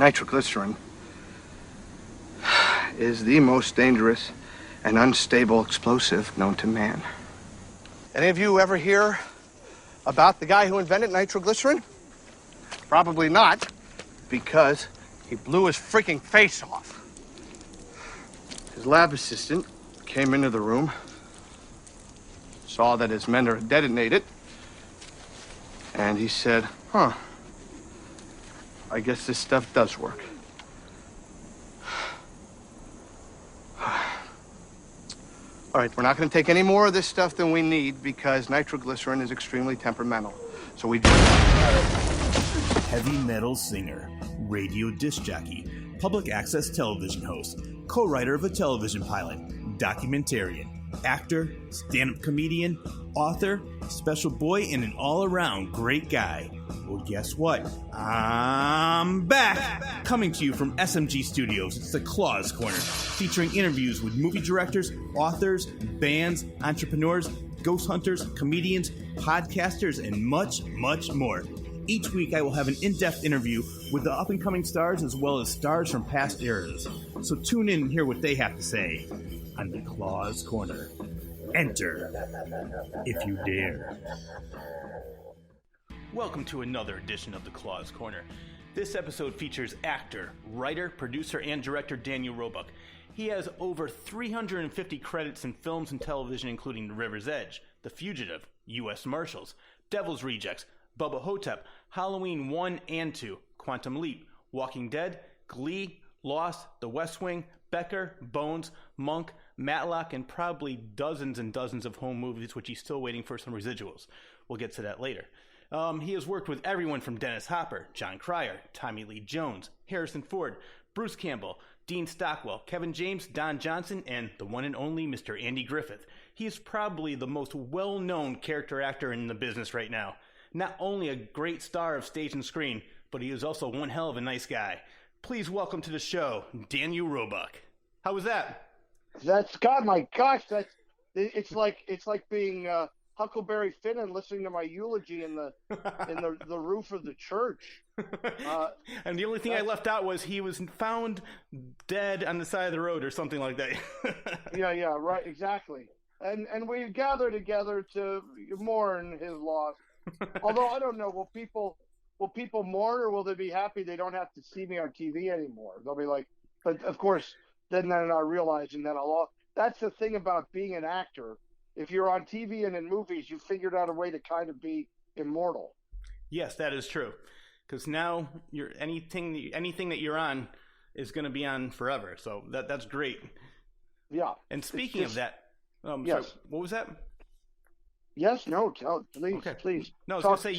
Nitroglycerin is the most dangerous and unstable explosive known to man. Any of you ever hear about the guy who invented nitroglycerin? Probably not, because he blew his freaking face off. His lab assistant came into the room, saw that his men had detonated, and he said, I guess this stuff does work. All right, we're not going to take any more of this stuff than we need because nitroglycerin is extremely temperamental. So we heavy metal singer, radio disc jockey, public access television host, co-writer of a television pilot, documentarian, actor, stand-up comedian, author, special boy, and an all-around great guy. Well, guess what? I'm back! Coming to you from SMG Studios, it's the Claws Corner, featuring interviews with movie directors, authors, bands, entrepreneurs, ghost hunters, comedians, podcasters, and much, much more. Each week, I will have an in-depth interview with the up-and-coming stars as well as stars from past eras. So tune in and hear what they have to say on the Claws Corner. Enter, if you dare. Welcome to another edition of the Claws Corner. This episode features actor, writer, producer, and director Daniel Roebuck. He has over 350 credits in films and television, including The River's Edge, The Fugitive, U.S. Marshals, Devil's Rejects, Bubba Hotep, Halloween 1 and 2, Quantum Leap, Walking Dead, Glee, Lost, The West Wing, Becker, Bones, Monk, Matlock, and probably dozens and dozens of home movies, which he's still waiting for some residuals. We'll get to that later. He has worked with everyone from Dennis Hopper, John Cryer, Tommy Lee Jones, Harrison Ford, Bruce Campbell, Dean Stockwell, Kevin James, Don Johnson, and the one and only Mr. Andy Griffith. He is probably the most well-known character actor in the business right now. Not only a great star of stage and screen, but he is also one hell of a nice guy. Please welcome to the show, Daniel Roebuck. How was that? That's God, my gosh, it's like being Huckleberry Finn and listening to my eulogy in the roof of the church. And the only thing I left out was he was found dead on the side of the road or something like that. yeah, right, exactly. And we gather together to mourn his loss. Although I don't know, will people mourn, or will they be happy they don't have to see me on TV anymore? They'll be like, but of course, then they're not realizing that that's the thing about being an actor. If you're on TV and in movies, you figured out a way to kind of be immortal. Yes, that is true. Because now anything that you're on is going to be on forever. So that's great. Yeah. And speaking of that, yes. So what was that? Yes. No. Please. Okay. Please. No, I was going to say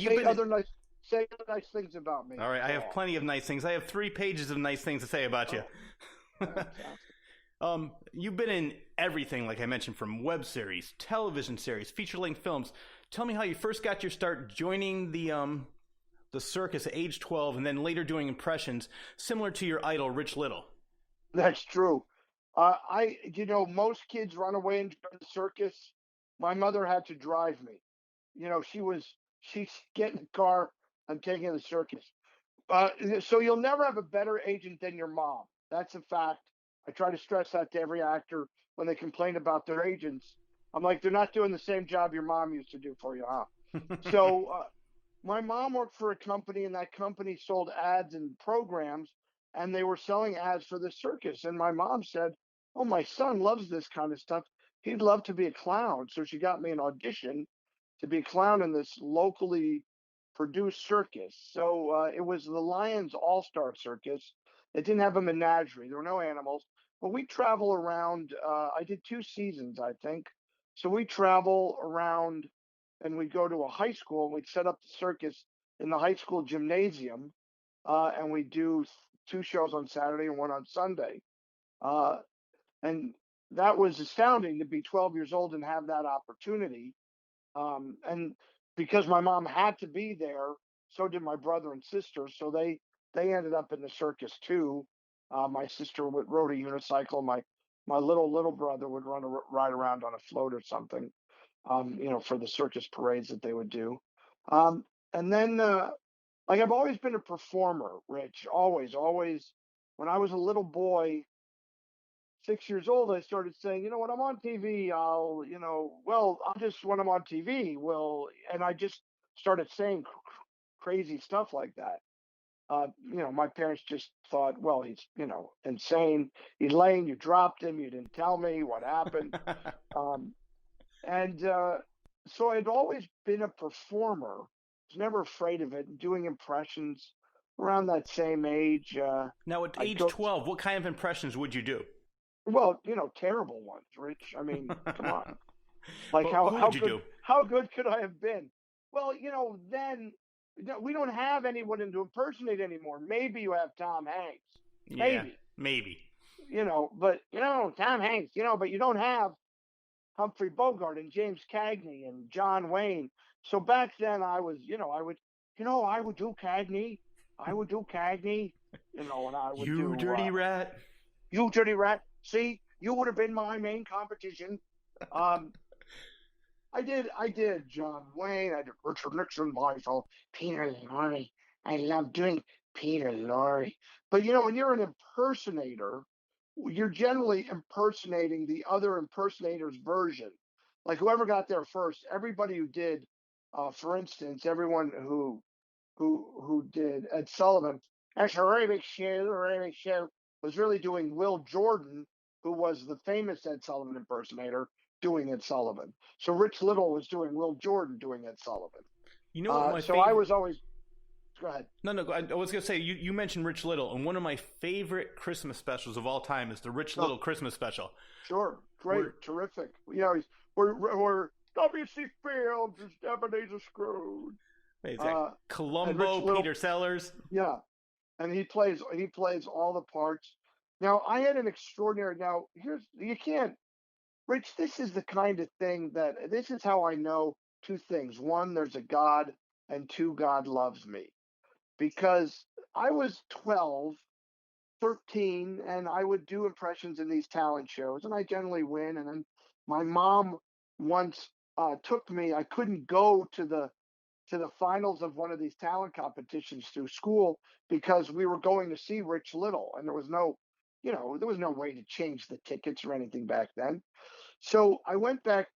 say other nice things about me. All right. I have plenty of nice things. I have 3 pages of nice things to say about you. You've been in everything, like I mentioned, from web series, television series, feature-length films. Tell me how you first got your start joining the circus at age 12, and then later doing impressions similar to your idol, Rich Little. That's true. Most kids run away and join the circus. My mother had to drive me. She's getting in the car. I'm taking the circus. So you'll never have a better agent than your mom. That's a fact. I try to stress that to every actor when they complain about their agents. I'm like, they're not doing the same job your mom used to do for you, huh? So my mom worked for a company, and that company sold ads and programs, and they were selling ads for the circus. And my mom said, oh, my son loves this kind of stuff. He'd love to be a clown. So she got me an audition to be a clown in this locally produced circus. So it was the Lions All-Star Circus. It didn't have a menagerie. There were no animals. But we travel around. I did 2 seasons, I think. So we travel around, and we'd go to a high school, and we'd set up the circus in the high school gymnasium, and we'd do 2 shows on Saturday and 1 on Sunday. And that was astounding to be 12 years old and have that opportunity. And because my mom had to be there, so did my brother and sister. So they ended up in the circus too. My sister rode a unicycle. My little brother would ride around on a float or something, for the circus parades that they would do. And then like I've always been a performer, Rich. Always, always. When I was a little boy, 6 years old, I started saying, when I'm on TV, I'll just when I'm on TV, and I just started saying crazy stuff like that. My parents just thought, well, he's, insane. Elaine, you dropped him. You didn't tell me what happened. Um, and so I'd always been a performer. Was never afraid of it. Doing impressions around that same age. Now, at I'd age go, 12, what kind of impressions would you do? well, terrible ones, Rich. I mean, come on. Like But who would you do? how good could I have been? Well, then we don't have anyone to impersonate anymore. Maybe you have Tom Hanks. Yeah, Maybe. maybe. But Tom Hanks, but you don't have Humphrey Bogart and James Cagney and John Wayne. So back then I would do Cagney. I would do Cagney, and I would You do dirty rat. You Dirty Rat. See, you would have been my main competition. Um, I did John Wayne. I did Richard Nixon, myself, Peter Lorre. I love doing Peter Lorre. But when you're an impersonator, you're generally impersonating the other impersonator's version. Like whoever got there first, everybody who did, for instance, everyone who did Ed Sullivan, that's a really big show, was really doing Will Jordan, who was the famous Ed Sullivan impersonator, doing Ed Sullivan. So Rich Little was doing Will Jordan doing Ed Sullivan. You know what my So I favorite. was always, go ahead. No, no. I was gonna say you mentioned Rich Little, and one of my favorite Christmas specials of all time is the Rich Oh, Little Christmas special. sure, great, Where terrific. We're W.C. Fields is Ebenezer Scrooge. it's got Uh, and Rich Columbo, Little, Peter Sellers. yeah, and he plays all the parts. Now I had an extraordinary. Now here's you can't, Rich. This is the kind of thing this is how I know two things. One, there's a God, and two, God loves me, because I was 12, 13, and I would do impressions in these talent shows, and I generally win. And then my mom once took me. I couldn't go to the finals of one of these talent competitions through school because we were going to see Rich Little, and there was no way to change the tickets or anything back then. So I went back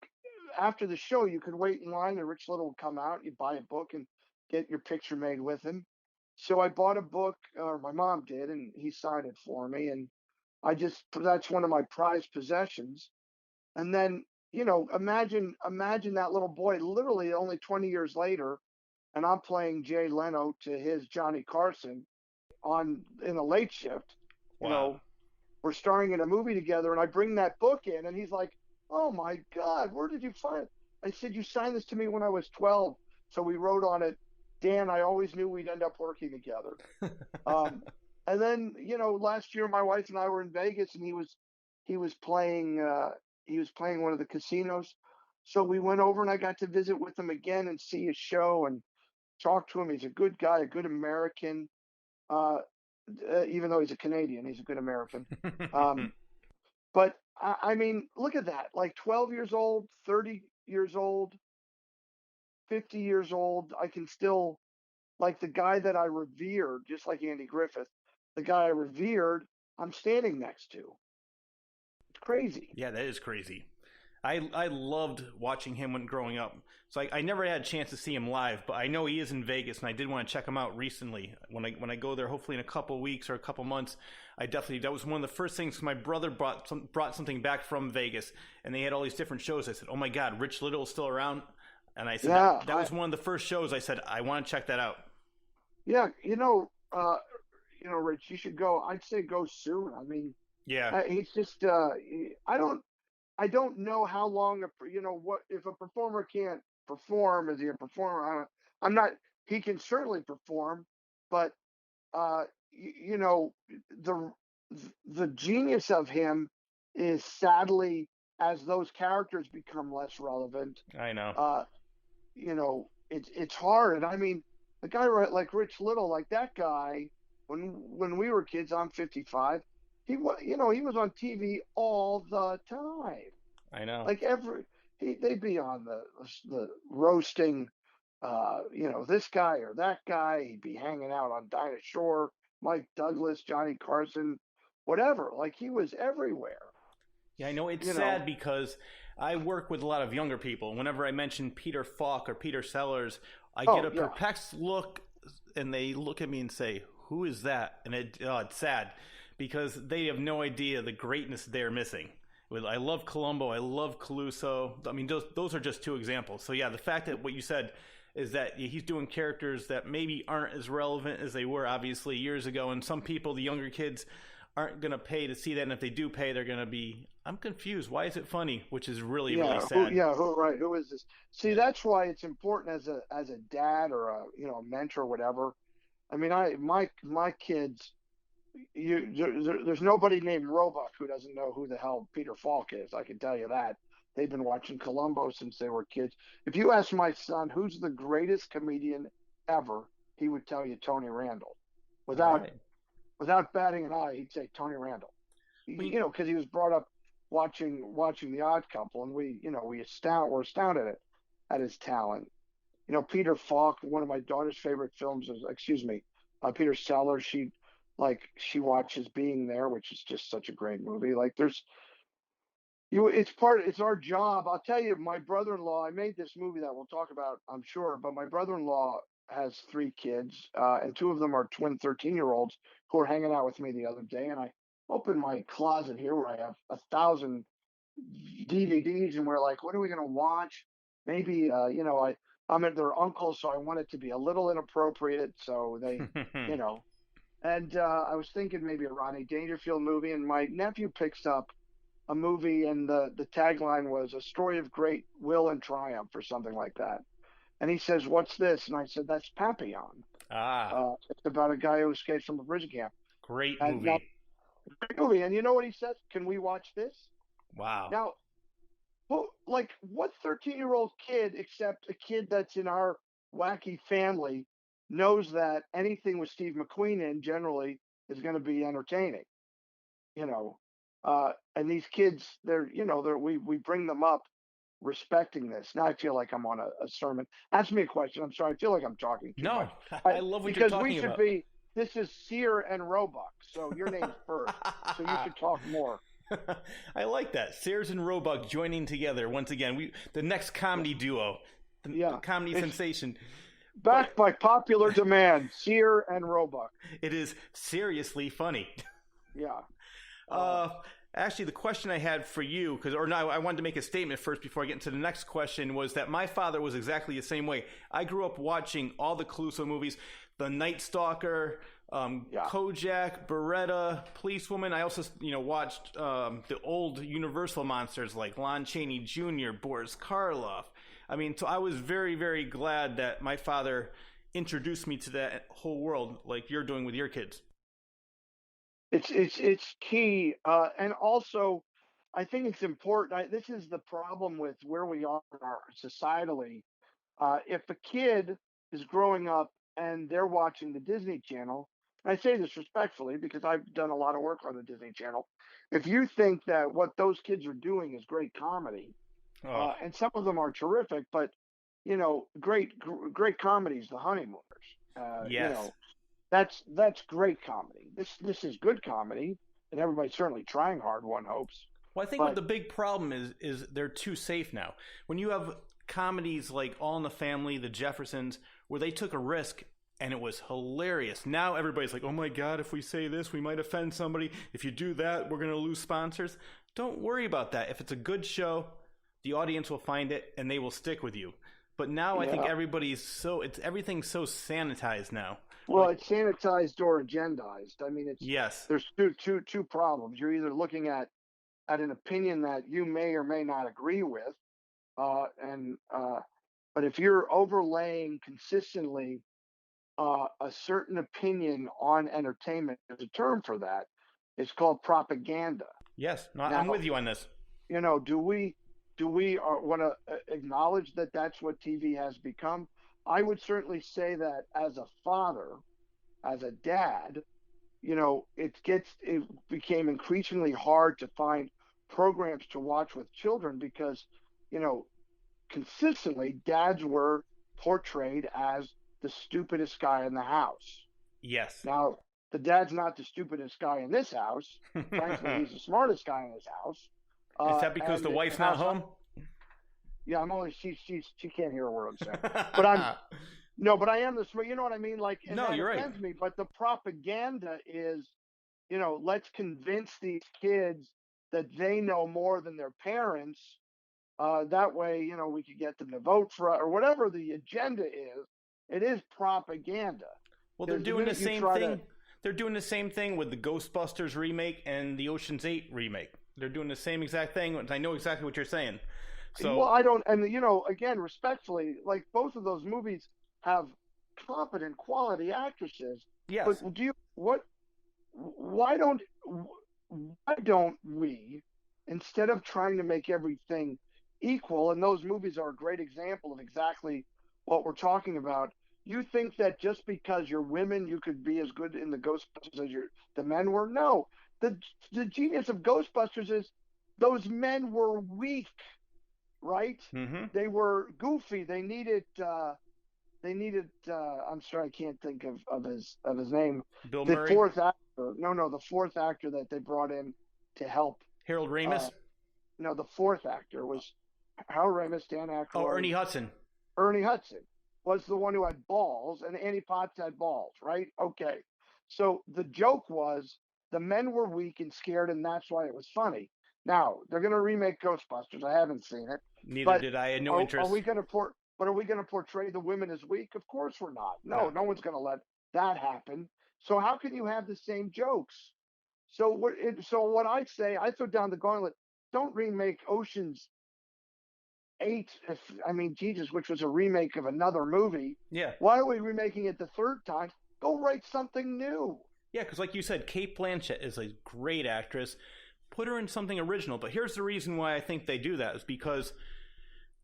after the show. You could wait in line, and Rich Little would come out. You'd buy a book and get your picture made with him. So I bought a book, or my mom did, and he signed it for me. And that's one of my prized possessions. And then, imagine that little boy, literally only 20 years later, and I'm playing Jay Leno to his Johnny Carson in a late shift. You Wow. know, we're starring in a movie together, and I bring that book in, and he's like, "Oh my God, where did you find it?" I said, "You signed this to me when I was 12." So we wrote on it, "Dan, I always knew we'd end up working together." Um, and then, last year my wife and I were in Vegas, and he was playing one of the casinos. So we went over, and I got to visit with him again and see his show and talk to him. He's a good guy, a good American. Uh, Even though he's a Canadian, he's a good American. Um, but I mean, look at that. Like 12 years old, 30 years old, 50 years old. I can still, like the guy that I revered, just like Andy Griffith, the guy I revered, I'm standing next to. It's crazy. Yeah, that is crazy. I loved watching him when growing up. So I never had a chance to see him live, but I know he is in Vegas, and I did want to check him out recently. When I go there, hopefully in a couple weeks or a couple months, that was one of the first things. My brother brought something back from Vegas, and they had all these different shows. I said, "Oh my God, Rich Little is still around," and I said Yeah. that was one of the first shows. I said I want to check that out. Yeah. Rich, you should go. I'd say go soon. I mean, Yeah, he's just, I don't know how long what if a performer can't perform, is he a performer? I'm not. He can certainly perform, but you know the the genius of him is, sadly, as those characters become less relevant, I know. uh, it's hard. And I mean, a guy like Rich Little, like that guy, when we were kids, I'm 55. He was on TV all the time. I know. Like they'd be on the roasting this guy or that guy. He'd be hanging out on Dinah Shore, Mike Douglas, Johnny Carson, whatever. Like he was everywhere. Yeah, I know it's You know. sad because I work with a lot of younger people. Whenever I mention Peter Falk or Peter Sellers, I get Oh a yeah, perplexed look, and they look at me and say, "Who is that?" And it's sad because they have no idea the greatness they're missing. I love Columbo, I love Caluso. I mean, those are just two examples. So yeah, the fact that what you said is that he's doing characters that maybe aren't as relevant as they were obviously years ago, and some people, the younger kids, aren't going to pay to see that, and if they do pay, they're going to be, I'm confused, why is it funny, which is really, really sad. right. Who is this? See, Yeah. that's why it's important as a dad or a mentor or whatever. I mean, my kids. There's nobody named Roebuck who doesn't know who the hell Peter Falk is. I can tell you that. They've been watching Columbo since they were kids. If you ask my son who's the greatest comedian ever, he would tell you Tony Randall. All Without right. without batting an eye, he'd say Tony Randall. We, Because he was brought up watching The Odd Couple, and we're astounded at his talent. Peter Falk, one of my daughter's favorite films is, excuse me, Peter Sellers. She watches Being There, which is just such a great movie. Like there's it's our job. I'll tell you, my brother-in-law, I made this movie that we'll talk about, I'm sure, but my brother-in-law has three kids, and two of them are twin 13-year-olds who are hanging out with me the other day. And I opened my closet here where I have 1,000 DVDs, and we're like, what are we going to watch? Maybe, I'm at their uncle, so I want it to be a little inappropriate. So you know, and I was thinking maybe a Rodney Dangerfield movie, and my nephew picks up a movie, and the tagline was "A Story of Great Will and Triumph" or something like that. And he says, "What's this?" And I said, "That's Papillon. ah, It's about a guy who escapes from a prison camp." great And now, movie. great movie. And you know what he says? Can we watch this? Wow. Now, well, like what 13-year-old kid, except a kid that's in our wacky family, knows that anything with Steve McQueen in generally is going to be entertaining? You know, and these kids, we bring them up respecting this. Now I feel like I'm on a sermon. Ask me a question. I'm sorry. I feel like I'm talking too much. No, I love what you're Because we talking should about. be. This is Cyr and Roebuck, so your name's first. So you should talk more. I like that. Sayers and Roebuck joining together once again. The next comedy duo, the Yeah, comedy it's sensation. But backed by popular demand. Cyr and Roebuck. it is seriously funny. Yeah. Uh, Uh, Actually, the question I had for you, or no, I wanted to make a statement first before I get into the next question, was that my father was exactly the same way. I grew up watching all the Caluso movies, The Night Stalker, yeah. Kojak, Beretta, Policewoman. I also, watched the old Universal monsters like Lon Chaney Jr., Boris Karloff. I mean, so I was very, very glad that my father introduced me to that whole world, like you're doing with your kids. It's key, and also I think it's important. This is the problem with where we are societally. If a kid is growing up and they're watching the Disney Channel, and I say this respectfully because I've done a lot of work on the Disney Channel. If you think that what those kids are doing is great comedy, Oh, and some of them are terrific, but great comedies, The Honeymooners. Uh, you yes. know, that's great comedy. This is good comedy, and everybody's certainly trying hard. One hopes, Well, I think what but the big problem is they're too safe now. When you have comedies like All in the Family, The Jeffersons, where they took a risk and it was hilarious. Now everybody's like, "Oh my god, if we say this, we might offend somebody. If you do that, we're going to lose sponsors." Don't worry about that. If it's a good show, the audience will find it and they will stick with you. But now I think yeah. everything's so sanitized now. Well, Like, it's sanitized or agendized. I mean, yes, there's two problems. You're either looking at an opinion that you may or may not agree with, and but if you're overlaying consistently a certain opinion on entertainment, there's a term for that. It's called propaganda. yes, no, I'm Now, with you on this. do we want to acknowledge that that's what TV has become? I would certainly say that as a father, as a dad, it became increasingly hard to find programs to watch with children because, you know, consistently dads were portrayed as the stupidest guy in the house. Yes. Now, the dad's not the stupidest guy in this house. Frankly, he's the smartest guy in this house. Is that because the wife's not home? Yeah, I'm only she can't hear a word I'm saying. But I am the smart. You know what I mean? Like, and no, that you're offends right. me. But the propaganda is, let's convince these kids that they know more than their parents. That way, we could get them to vote for or whatever the agenda is. It is propaganda. Well, they're doing the same thing. They're doing the same thing with the Ghostbusters remake and the Ocean's 8 remake. They're doing the same exact thing. I know exactly what you're saying. So, well, I don't, and again, respectfully, like both of those movies have competent, quality actresses. yes. But why don't we, instead of trying to make everything equal, and those movies are a great example of exactly what we're talking about. You think that just because you're women, you could be as good in the Ghostbusters as the men were? No. The genius of Ghostbusters is those men were weak, right? Mm-hmm. They were goofy. They needed. I'm sorry, I can't think of his name. Bill The Murray. fourth actor. No, the fourth actor that they brought in to help. Harold Ramis. No, the fourth actor was Harold Ramis, Dan Aykroyd. Oh, Ernie Hudson. Ernie Hudson was the one who had balls, and Annie Potts had balls, right? Okay. So the joke was the men were weak and scared, and that's why it was funny. Now they're going to remake Ghostbusters. I haven't seen it. Neither did I. I had no interest. Are we going to portray the women as weak? Of course we're not. No one's going to let that happen. So how can you have the same jokes? So what I say, I throw down the gauntlet. Don't remake Ocean's 8, Jesus, which was a remake of another movie. Yeah. Why are we remaking it the third time? Go write something new. Yeah, because like you said, Cate Blanchett is a great actress. Put her in something original. But here's the reason why I think they do that is because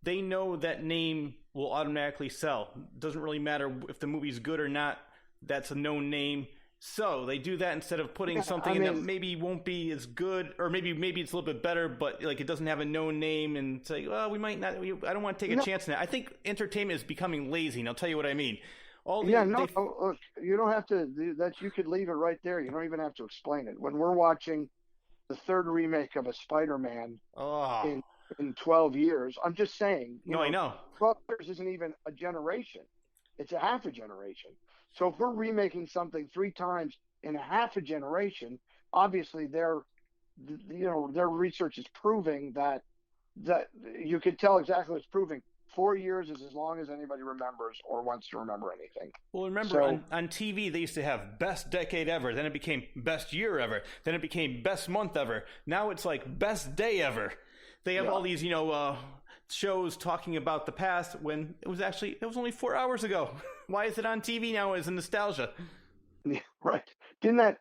they know that name will automatically sell. It doesn't really matter if the movie's good or not. That's a known name. So they do that instead of putting something in that maybe won't be as good, or maybe it's a little bit better, but like it doesn't have a known name, and say, well, we might not. I don't want to take a chance on that. I think entertainment is becoming lazy, and I'll tell you what I mean. Look, you don't have to. You could leave it right there. You don't even have to explain it. When we're watching the third remake of a Spider-Man in 12 years, I'm just saying. I know. 12 years isn't even a generation; it's a half a generation. So if we're remaking something 3 times in a half a generation, obviously their research is proving that you can tell exactly what's proving. 4 years is as long as anybody remembers or wants to remember anything. Well, remember, on TV, they used to have best decade ever. Then it became best year ever. Then it became best month ever. Now it's like best day ever. They have all these, shows talking about the past when it was only 4 hours ago. Why is it on TV now as a nostalgia? Yeah, right. Isn't that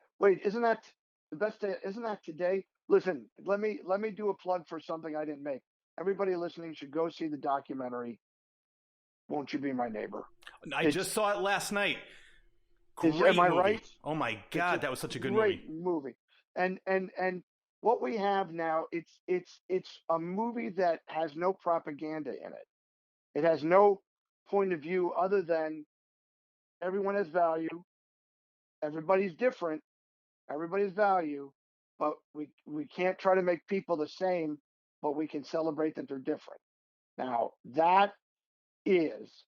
the best day? Isn't that today? Listen, let me do a plug for something I didn't make. Everybody listening should go see the documentary, Won't You Be My Neighbor? I just saw it last night. Great am I movie. right? Oh my God, that was such a good movie. And what we have now, it's a movie that has no propaganda in it. It has no point of view other than everyone has value. Everybody's different. Everybody's value, but we can't try to make people the same, but we can celebrate that they're different. Now, that is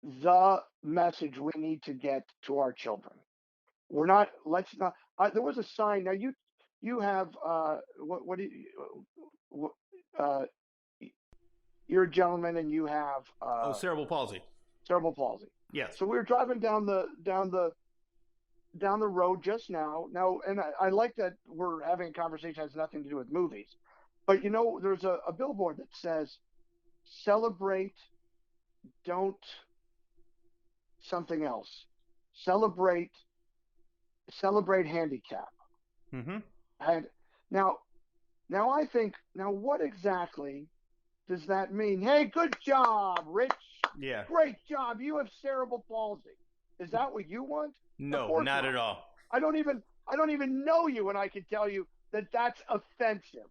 the message we need to get to our children. Let's not, there was a sign. Now you have, you're a gentleman and you have, cerebral palsy. Cerebral palsy. Yes. So we were driving down the road just now. And I like that we're having a conversation that has nothing to do with movies. But there's a billboard that says, celebrate, don't something else. Celebrate handicap. Mm-hmm. And now I think, what exactly does that mean? Hey, good job, Rich. Yeah. Great job. You have cerebral palsy. Is that what you want? No, not at all. I don't even know you, and I can tell you that that's offensive.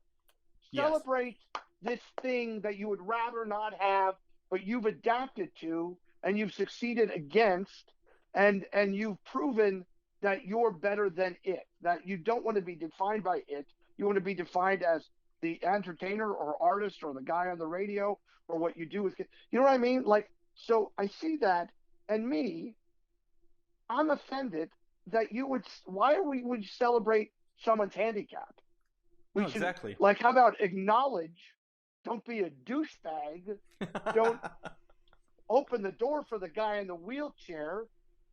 Celebrate this thing that you would rather not have but you've adapted to and you've succeeded against, and you've proven that you're better than it, that you don't want to be defined by it. You want to be defined as the entertainer or artist or the guy on the radio or what you do with kids. You know what I mean? Like, so I see that, and me, I'm offended that you would. Why would you celebrate someone's handicap? We No, should, exactly. like, how about acknowledge? Don't be a douchebag. Don't open the door for the guy in the wheelchair.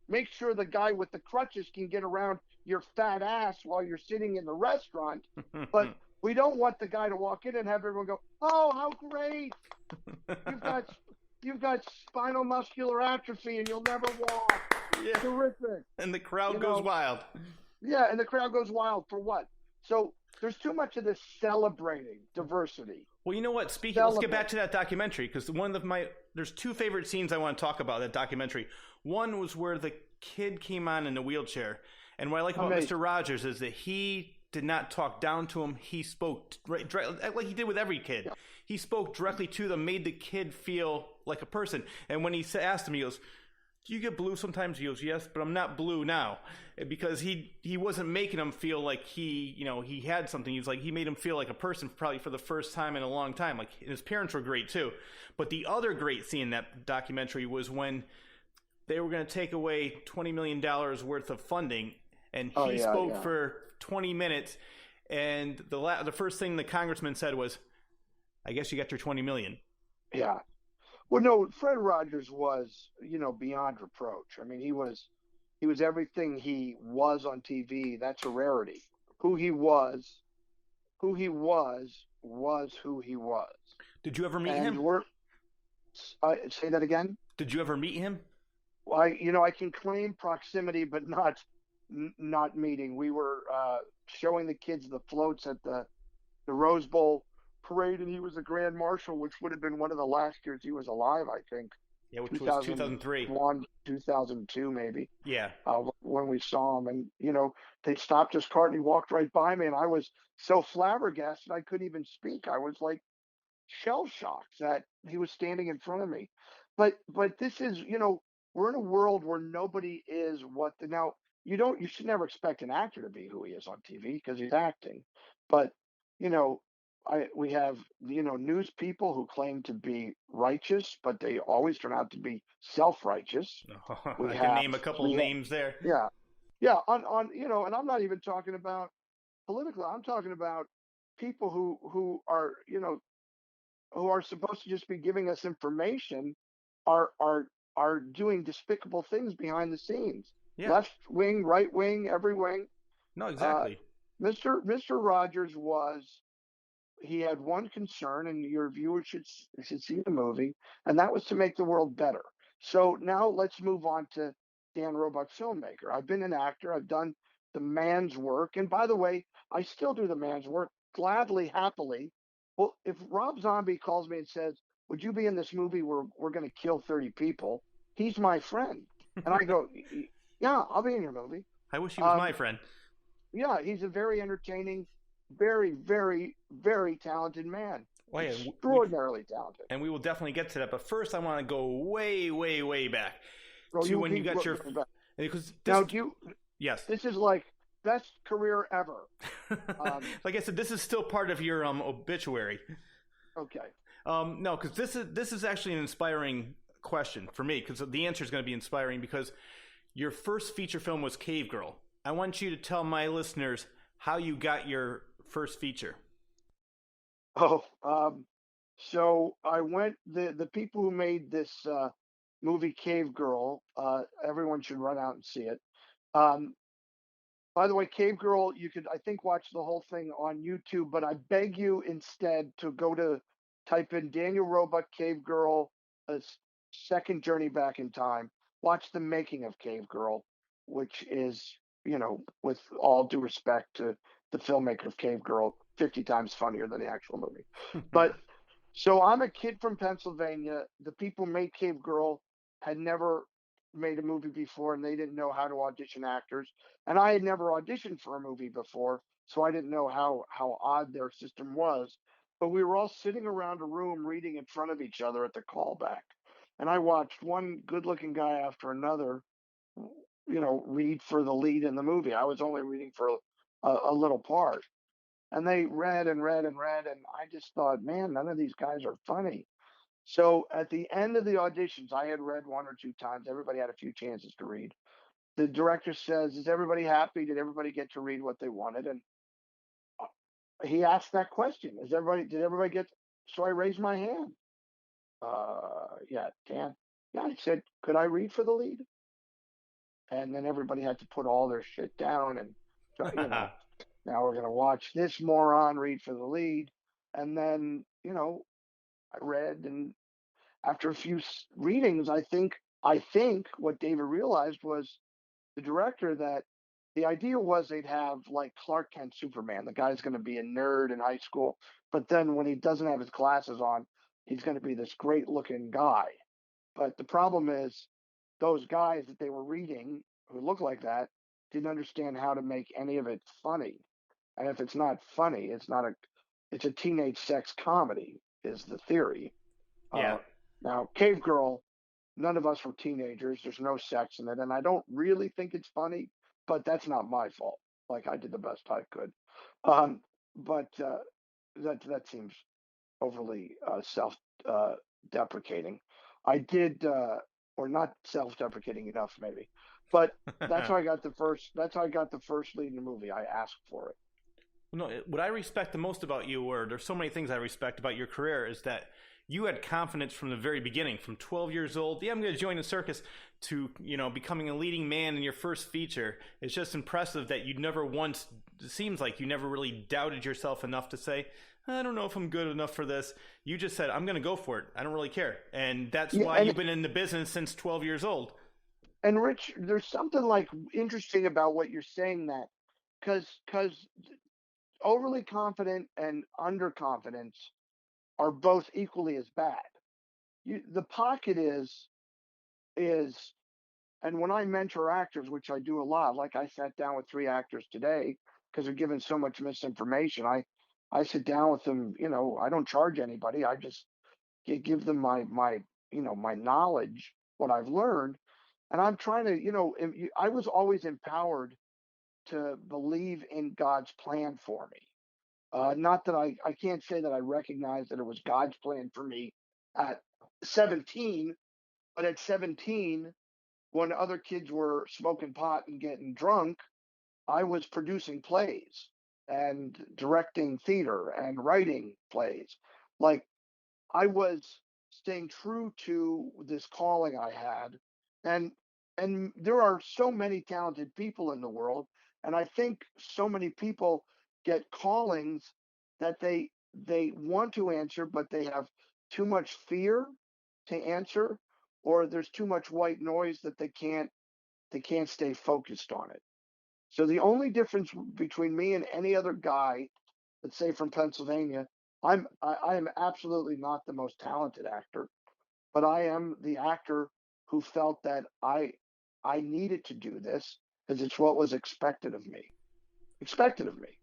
Make sure the guy with the crutches can get around your fat ass while you're sitting in the restaurant. But we don't want the guy to walk in and have everyone go, "Oh, how great! You've got you've got spinal muscular atrophy and you'll never walk. Yeah. Terrific." And the crowd You goes know, wild. yeah, and the crowd goes wild for what? So there's too much of this celebrating diversity. Well, you know what? Speaking, let's get back to that documentary, because there's two favorite scenes I want to talk about that documentary. One was where the kid came on in the wheelchair, and what I like about Mr. Rogers is that he did not talk down to him. He spoke right, like he did with every kid. Yeah. He spoke directly to them, made the kid feel like a person. And when he asked him, he goes, "Do you get blue sometimes?" He goes, "Yes, but I'm not blue now," because he wasn't making him feel like he had something. He made him feel like a person, probably for the first time in a long time. Like, and his parents were great too. But the other great scene in that documentary was when they were going to take away $20 million worth of funding, and he spoke for 20 minutes, and the first thing the congressman said was, "I guess you got your 20 million." Yeah. Well, no, Fred Rogers was, beyond reproach. I mean, he was everything he was on TV. That's a rarity. Who he was who he was who he was. Did you ever meet And him? Say that again. Did you ever meet him? Well, I can claim proximity, but not meeting. We were showing the kids the floats at the Rose Bowl parade, and he was a grand marshal, which would have been one of the last years he was alive, I think. Yeah, which was 2003. 2002, maybe. Yeah. When we saw him, and they stopped his cart, and he walked right by me, and I was so flabbergasted I couldn't even speak. I was like shell shocked that he was standing in front of me. But this is, we're in a world where nobody is what the now you should never expect an actor to be who he is on TV because he's acting. But you know, we have news people who claim to be righteous, but they always turn out to be self-righteous. I can name a couple names there. Yeah, yeah. On and I'm not even talking about politically. I'm talking about people who are supposed to just be giving us information are doing despicable things behind the scenes. Yeah. Left wing, right wing, every wing. No, exactly. Mr. Rogers he had one concern, and your viewers should see the movie, and that was to make the world better. So now let's move on to Dan Roebuck, filmmaker. I've been an actor. I've done the man's work, and by the way, I still do the man's work gladly, happily. Well, if Rob Zombie calls me and says, "Would you be in this movie where we're going to kill 30 people?" He's my friend, and I go, "Yeah, I'll be in your movie." I wish he was my friend. Yeah, he's a very entertaining, very, very, very talented man. Well, yeah, extraordinarily talented. And we will definitely get to that. But first, I want to go way, way, way back to when you got your. Because now, yes, this is like best career ever. Like I said, this is still part of your obituary. Okay. No, because this is actually an inspiring question for me, because the answer is going to be inspiring, because your first feature film was Cave Girl. I want you to tell my listeners how you got your first feature. Oh, so I went. The people who made this movie Cave Girl, everyone should run out and see it. By the way, Cave Girl, you could, I think, watch the whole thing on YouTube, but I beg you instead to type in Daniel Roebuck Cave Girl, a second journey back in time. Watch the making of Cave Girl, which is, with all due respect to the filmmaker of Cave Girl, 50 times funnier than the actual movie. But so I'm a kid from Pennsylvania. The people who made Cave Girl had never made a movie before, and they didn't know how to audition actors. And I had never auditioned for a movie before, so I didn't know how odd their system was. but we were all sitting around a room reading in front of each other at the callback. And I watched one good-looking guy after another, read for the lead in the movie. I was only reading for a little part. And they read and read and read, and I just thought, man, none of these guys are funny. So at the end of the auditions, I had read one or two times. Everybody had a few chances to read. The director says, "Is everybody happy? Did everybody get to read what they wanted?" And he asked that question: Did everybody get?" So I raised my hand. Yeah, Dan. Yeah, I said, "Could I read for the lead?" And then everybody had to put all their shit down, and now we're gonna watch this moron read for the lead. And then I read, and after a few readings, I think what David realized was the director that the idea was they'd have like Clark Kent Superman. The guy's going to be a nerd in high school, but then when he doesn't have his glasses on, he's going to be this great looking guy. But the problem is those guys that they were reading who look like that didn't understand how to make any of it funny. And if it's not funny, it's a teenage sex comedy is the theory. Yeah. Uh, Now, Cave Girl, none of us were teenagers. There's no sex in it, and I don't really think it's funny, but that's not my fault. Like I did the best I could, but that seems overly self-deprecating. I did, or not self-deprecating enough, maybe. But that's how I got the first. That's how I got the first lead in the movie. I asked for it. No, what I respect the most about you, or there's so many things I respect about your career, is that you had confidence from the very beginning. From 12 years old, yeah, I'm going to join the circus, to becoming a leading man in your first feature. It's just impressive that you never once. It seems like you never really doubted yourself enough to say, I don't know if I'm good enough for this. You just said, I'm going to go for it. I don't really care, and that's Yeah, why you've been in the business since 12 years old. and Rich, there's something like interesting about what you're saying that because overly confident and underconfidence are both equally as bad. The pocket is, and when I mentor actors, which I do a lot, like I sat down with three actors today because they're given so much misinformation. I sit down with them. I don't charge anybody. I just give them my knowledge, what I've learned, and I'm trying to. I was always empowered to believe in God's plan for me. Not that I can't say that I recognize that it was God's plan for me at 17, but at 17, when other kids were smoking pot and getting drunk, I was producing plays and directing theater and writing plays. Like I was staying true to this calling I had, and there are so many talented people in the world, and I think so many people get callings that they want to answer, but they have too much fear to answer, or there's too much white noise that they can't stay focused on it. So the only difference between me and any other guy, let's say from Pennsylvania, I am absolutely not the most talented actor, but I am the actor who felt that I needed to do this because it's what was expected of me. Expected of me.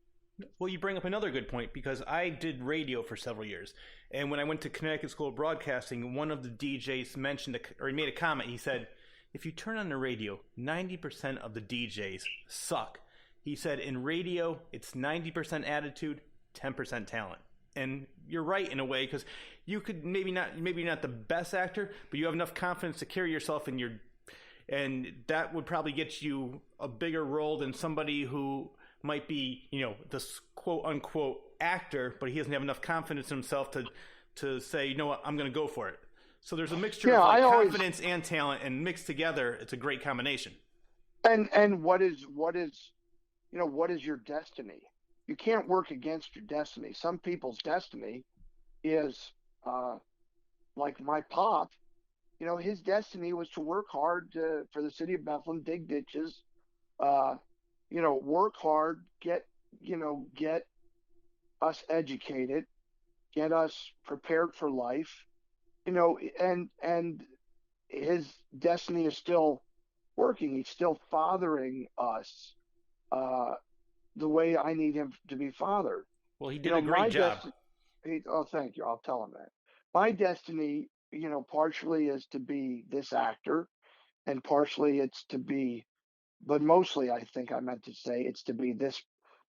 Well, you bring up another good point, because I did radio for several years, and when I went to Connecticut School of Broadcasting, one of the DJs mentioned, or he made a comment. He said, "If you turn on the radio, 90% of the DJs suck." He said, "In radio, it's 90% attitude, 10% talent." And you're right in a way, because you could maybe not the best actor, but you have enough confidence to carry yourself, and that would probably get you a bigger role than somebody who might be, this quote unquote actor, but he doesn't have enough confidence in himself to say, you know what, I'm going to go for it. So there's a mixture Yeah, of like I always confidence and talent, and mixed together, it's a great combination. and what is your destiny? You can't work against your destiny. Some people's destiny is uh, like my pop. His destiny was to work hard for the city of Bethlehem, dig ditches, uh, work hard, get us educated, get us prepared for life, and his destiny is still working. He's still fathering us uh, the way I need him to be fathered. Well, he did a great My job. destiny. Oh, thank you. I'll tell him that. My destiny, partially is to be this actor, and partially it's to be, but mostly I think I meant to say it's to be this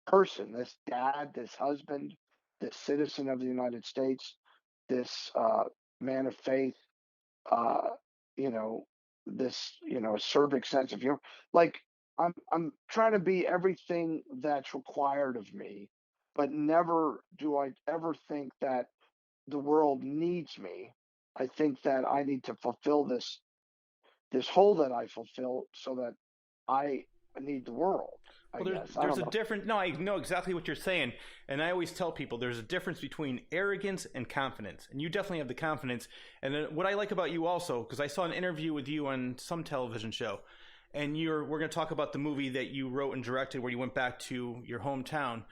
person, this dad, this husband, this citizen of the United States, this man of faith, uh, you know, this, acerbic sense of humor. Like I'm trying to be everything that's required of me, but never do I ever think that the world needs me. I think that I need to fulfill this hole that I fulfill so that I need the world. I Well, guess I there's don't a know. different. No, I know exactly what you're saying, and I always tell people there's a difference between arrogance and confidence, and you definitely have the confidence. And then what I like about you also, because I saw an interview with you on some television show, and we're going to talk about the movie that you wrote and directed, where you went back to your hometown.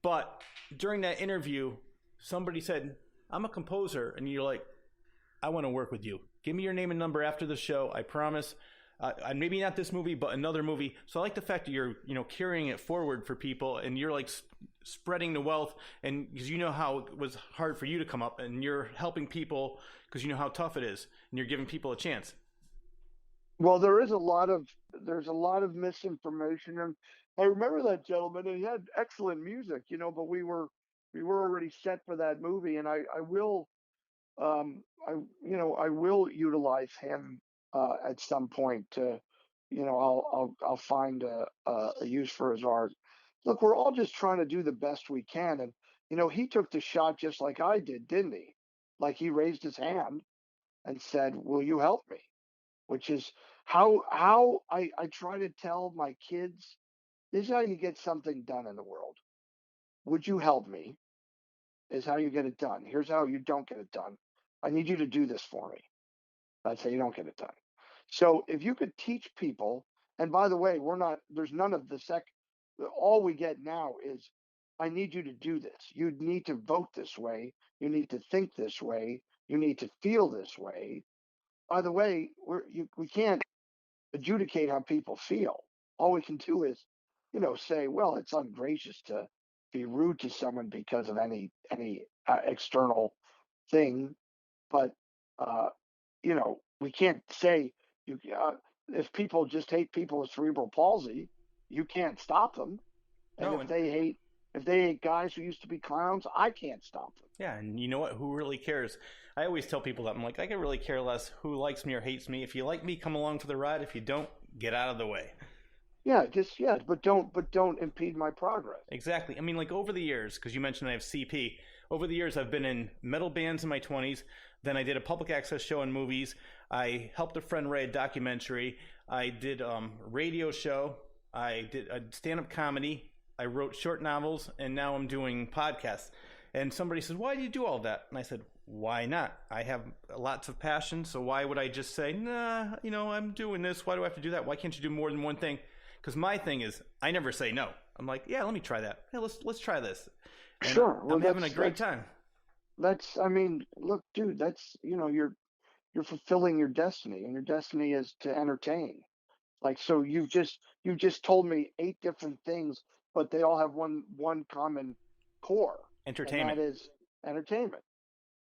But during that interview, somebody said, "I'm a composer," and you're like, "I want to work with you. Give me your name and number after the show. I promise." Maybe not this movie, but another movie. So I like the fact that you're, carrying it forward for people, and you're like spreading the wealth, and because you know how it was hard for you to come up, and you're helping people because you know how tough it is, and you're giving people a chance. Well, there's a lot of misinformation, and I remember that gentleman, and he had excellent music, but we were already set for that movie, and I will I will utilize him at some point to, I'll find a use for his art. Look, we're all just trying to do the best we can, and he took the shot just like I did, didn't he? Like he raised his hand and said, "Will you help me?" Which is how I try to tell my kids, this is how you get something done in the world. Would you help me? Is how you get it done. Here's how you don't get it done. I need you to do this for me. That's how you don't get it done. So if you could teach people, and by the way, there's none of the all we get now is, I need you to do this. You need to vote this way. You need to think this way. You need to feel this way. By the way, we can't adjudicate how people feel. All we can do is, say, well, it's ungracious to be rude to someone because of any external thing, but uh, we can't say if people just hate people with cerebral palsy, you can't stop them. And No, if and they hate guys who used to be clowns, I can't stop them. yeah, and you know what? Who really cares? I always tell people that I'm like, I can really care less who likes me or hates me. If you like me, come along for the ride. If you don't, get out of the way. But don't impede my progress. Exactly. I mean, like over the years, because you mentioned I have CP. Over the years, I've been in metal bands in my 20s. Then I did a public access show in movies. I helped a friend write a documentary. I did a radio show. I did a stand-up comedy. I wrote short novels, and now I'm doing podcasts. And somebody says, "Why do you do all that?" And I said, "Why not? I have lots of passion, so why would I just say, nah, I'm doing this. Why do I have to do that? Why can't you do more than one thing?" Because my thing is, I never say no. I'm like, yeah, let me try that. Yeah, let's try this. And Sure. Well, I'm having a great time. I mean, look, dude, that's, you're fulfilling your destiny, and your destiny is to entertain. Like, so you just told me 8 different things, but they all have one common core, and that Entertainment. is entertainment.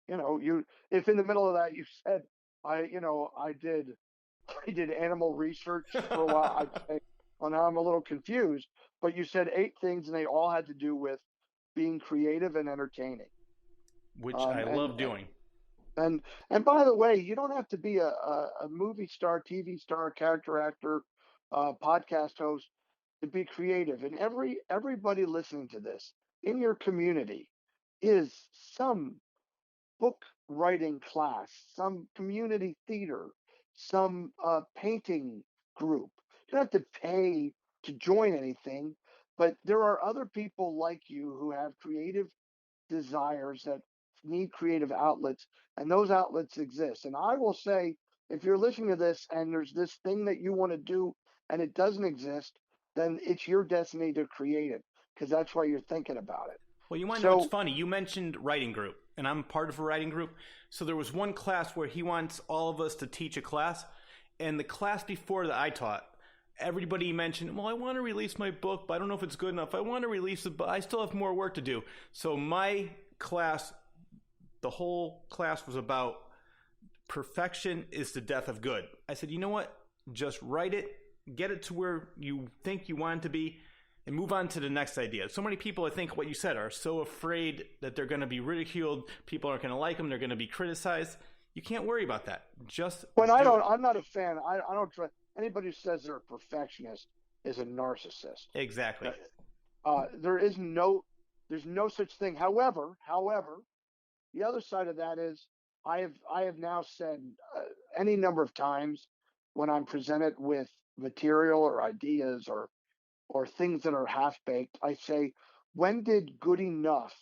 You if in the middle of that you said, I did animal research for a while, I'd say, well, now I'm a little confused. But you said 8 things, and they all had to do with being creative and entertaining. Which Um, I and love doing. and and by the way, you don't have to be a movie star, TV star, character actor, podcast host to be creative. And everybody listening to this in your community is some book writing class, some community theater, some painting group. You don't have to pay to join anything, but there are other people like you who have creative desires that need creative outlets, and those outlets exist. And I will say, if you're listening to this and there's this thing that you want to do and it doesn't exist, then it's your destiny to create it, because that's why you're thinking about it. Well, you want to know what's So funny? You mentioned writing group, and I'm part of a writing group. So there was one class where he wants all of us to teach a class, and the class before that I taught, everybody mentioned, well, I want to release my book, but I don't know if it's good enough. I want to release it, but I still have more work to do. So my class the whole class was about perfection is the death of good. I said, you know what? Just write it, get it to where you think you want it to be, and move on to the next idea. So many people, I think, what you said, are so afraid that they're going to be ridiculed. People aren't going to like them. They're going to be criticized. You can't worry about that. Just When do it. I'm not a fan. I don't try. Anybody who says they're a perfectionist is a narcissist. Exactly. There is there's no such thing. However, the other side of that is I have now said any number of times when I'm presented with material or ideas or things that are half baked, I say, when did good enough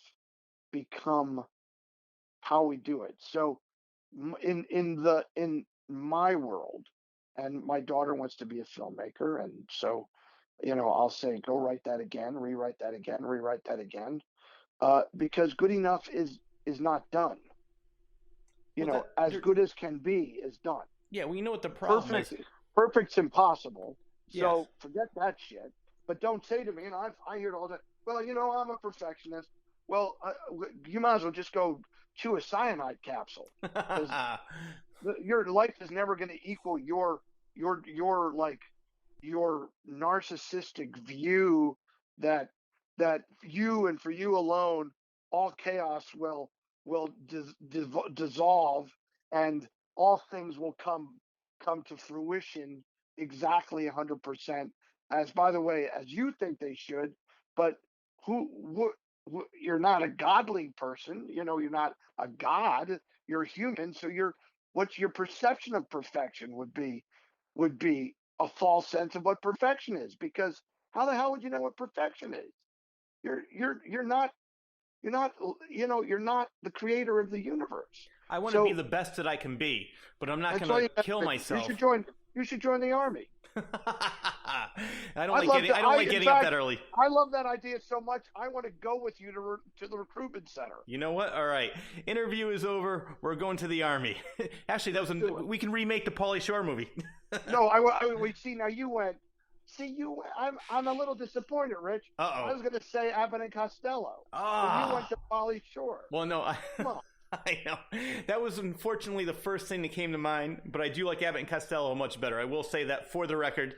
become how we do it? So in my world, and my daughter wants to be a filmmaker, and so I'll say, go write that again, rewrite that again, rewrite that again, because good enough is not done. Well, As good as can be is done. yeah, well, you know what the problem is. Perfect's impossible. Yes. So forget that shit. But don't say to me, and I hear it all the time. Well, I'm a perfectionist. Well, you might as well just go chew a cyanide capsule, because your life is never going to equal your like your narcissistic view that you, and for you alone, all chaos will dissolve, and all things will come to fruition exactly 100%, as, by the way, as you think they should. But you're not a godly person. You're not a god. You're human. So what's your perception of perfection would be a false sense of what perfection is, because how the hell would you know what perfection is? You're not you're not the creator of the universe. I want to be So the best that I can be, but I'm not that's going all to you got kill to do. myself. You should join the army. I don't like getting up that early. I love that idea so much. I want to go with you to the recruitment center. You know what? All right, interview is over. We're going to the army. Actually, we can remake the Pauly Shore movie. No, we see now. You went. See you. I'm a little disappointed, Rich. Uh-oh. I was going to say Abbott and Costello. Ah. But you went to Pauly Shore. Well, no. Come on. I know. That was unfortunately the first thing that came to mind, but I do like Abbott and Costello much better. I will say that for the record.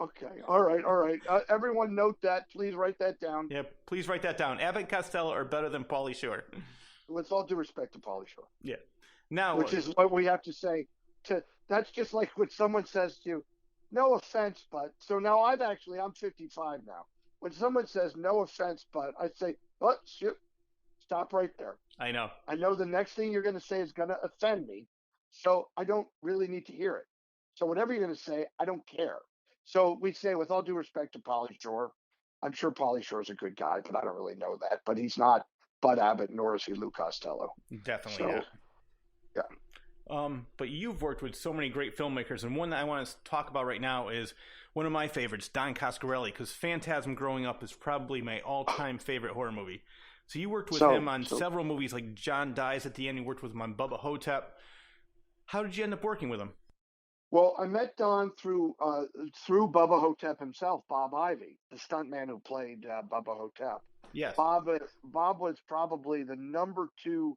Okay. All right. Everyone note that. Please write that down. Yeah, please write that down. Abbott and Costello are better than Pauly Shore. With all due respect to Pauly Shore. Yeah. Now, which is what we have to say. That's just like when someone says to you, no offense, but. So now I'm 55 now. When someone says no offense, but, I say, oh, shoot, stop right there. I know. I know the next thing you're going to say is going to offend me, so I don't really need to hear it. So whatever you're going to say, I don't care. So we say, with all due respect to Pauly Shore, I'm sure Pauly Shore is a good guy, but I don't really know that. But he's not Bud Abbott, nor is he Lou Costello. Definitely not. Yeah. But you've worked with so many great filmmakers, and one that I want to talk about right now is one of my favorites, Don Coscarelli, because Phantasm growing up is probably my all-time favorite horror movie. So you worked with him on several movies, like John Dies at the End. You worked with him on Bubba Hotep. How did you end up working with him? Well, I met Don through Bubba Hotep himself, Bob Ivy, the stuntman who played Bubba Hotep. Yes. Bob was probably the number 2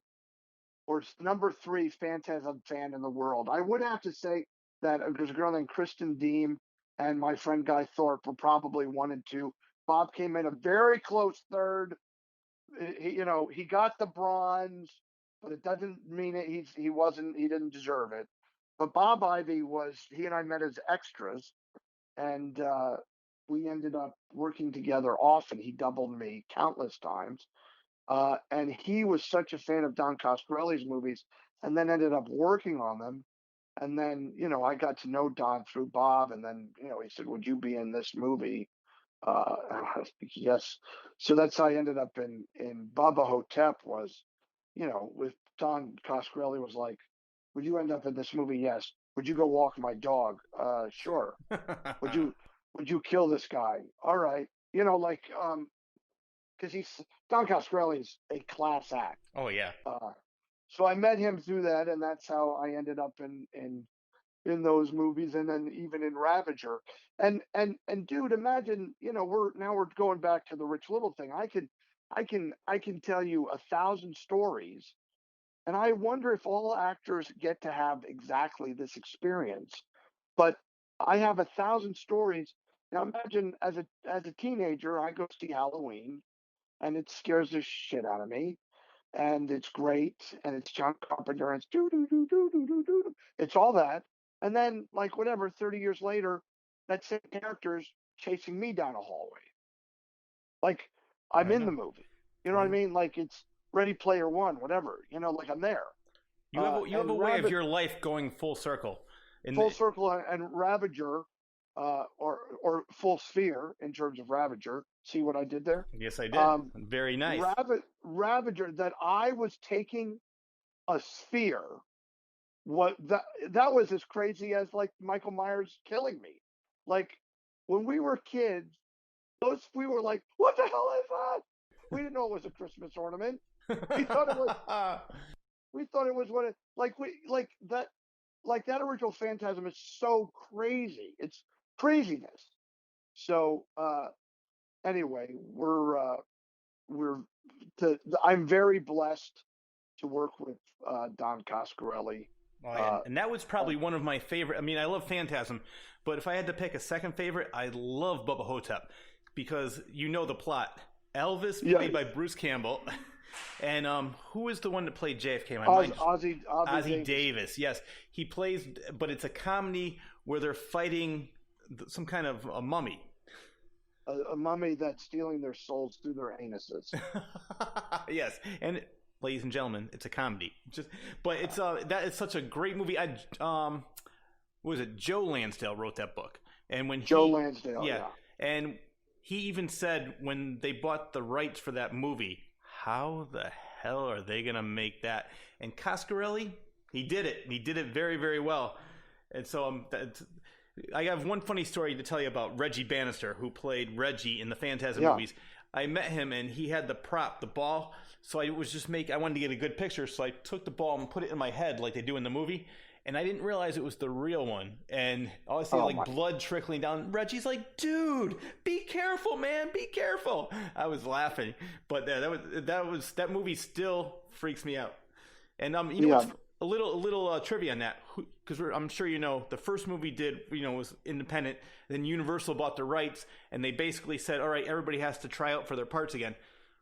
or number 3 Phantasm fan in the world. I would have to say that there's a girl named Kristen Deem and my friend Guy Thorpe were probably 1 and 2. Bob came in a very close third. He got the bronze, but it doesn't mean he didn't deserve it. But Bob Ivy he and I met as extras, and we ended up working together often. He doubled me countless times. And he was such a fan of Don Coscarelli's movies, and then ended up working on them. And then, I got to know Don through Bob, and then, he said, would you be in this movie? Yes. So that's how I ended up in Bubba Hotep was, with Don Coscarelli was like, would you end up in this movie? Yes. Would you go walk my dog? Sure. Would you kill this guy? All right. Because Don Coscarelli is a class act. Oh yeah. So I met him through that, and that's how I ended up in those movies, and then even in Ravager. And dude, imagine, we're going back to the Rich Little thing. I can tell you 1,000 stories And I wonder if all actors get to have exactly this experience. But I have 1,000 stories. Now imagine as a teenager, I go see Halloween, and it scares the shit out of me, and it's great, and it's John Carpenter, and it's do do do do do do do. It's all that, and then like whatever, 30 years later, that same character's chasing me down a hallway. Like I'm I in know. the movie. You know I what I know. mean? Like it's Ready Player One, whatever. You know, like I'm there. You have And a way of your life going full circle. Full Circle and Ravager, or Full Sphere in terms of Ravager. See what I did there? Yes, I did. Um, Very nice. Ravager, that I was taking a sphere. What that was as crazy as like Michael Myers killing me. Like when we were kids, we were like, what the hell is that? We didn't know it was a Christmas ornament. We thought it was what it like that original Phantasm is so crazy. It's craziness. So anyway, I'm very blessed to work with Don Coscarelli. Oh, yeah. And that was probably one of my favorite. I mean, I love Phantasm, but if I had to pick a second favorite, I love Bubba Hotep because you know the plot. Elvis, played by Bruce Campbell, and who is the one that played JFK? Ozzie Davis. Yes, he plays, but it's a comedy where they're fighting some kind of a mummy. A mummy that's stealing their souls through their anuses. Yes, and ladies and gentlemen, it's a comedy. But it's that is such a great movie. What was it? Joe Lansdale wrote that book, and when Lansdale, yeah, and he even said when they bought the rights for that movie, how the hell are they gonna make that? And Coscarelli, he did it. He did it very, very well. And so I have one funny story to tell you about Reggie Bannister, who played Reggie in the Phantasm movies. I met him, and he had the prop, the ball. So I wanted to get a good picture, so I took the ball and put it in my head like they do in the movie. And I didn't realize it was the real one. And all I see is blood trickling down. Reggie's like, dude, be careful, man, be careful. I was laughing. But that movie still freaks me out. And what's a little trivia on that, because I'm sure you know the first movie was independent. Then Universal bought the rights, and they basically said, all right, everybody has to try out for their parts again.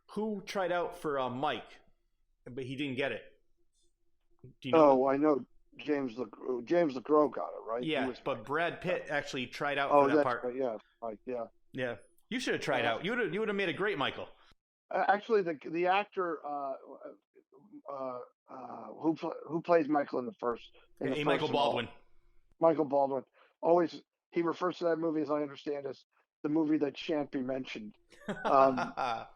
Who tried out for Mike, but he didn't get it? Do you know? I know James LeGros got it, right? Yeah, but Brad Pitt actually tried out for that part. Right, yeah, Mike, yeah. Yeah, you should have tried out. You would have made a great Michael. Actually, the actor who plays Michael in the first, Michael Baldwin. Michael Baldwin. Always, he refers to that movie, as I understand, as the movie that shan't be mentioned. But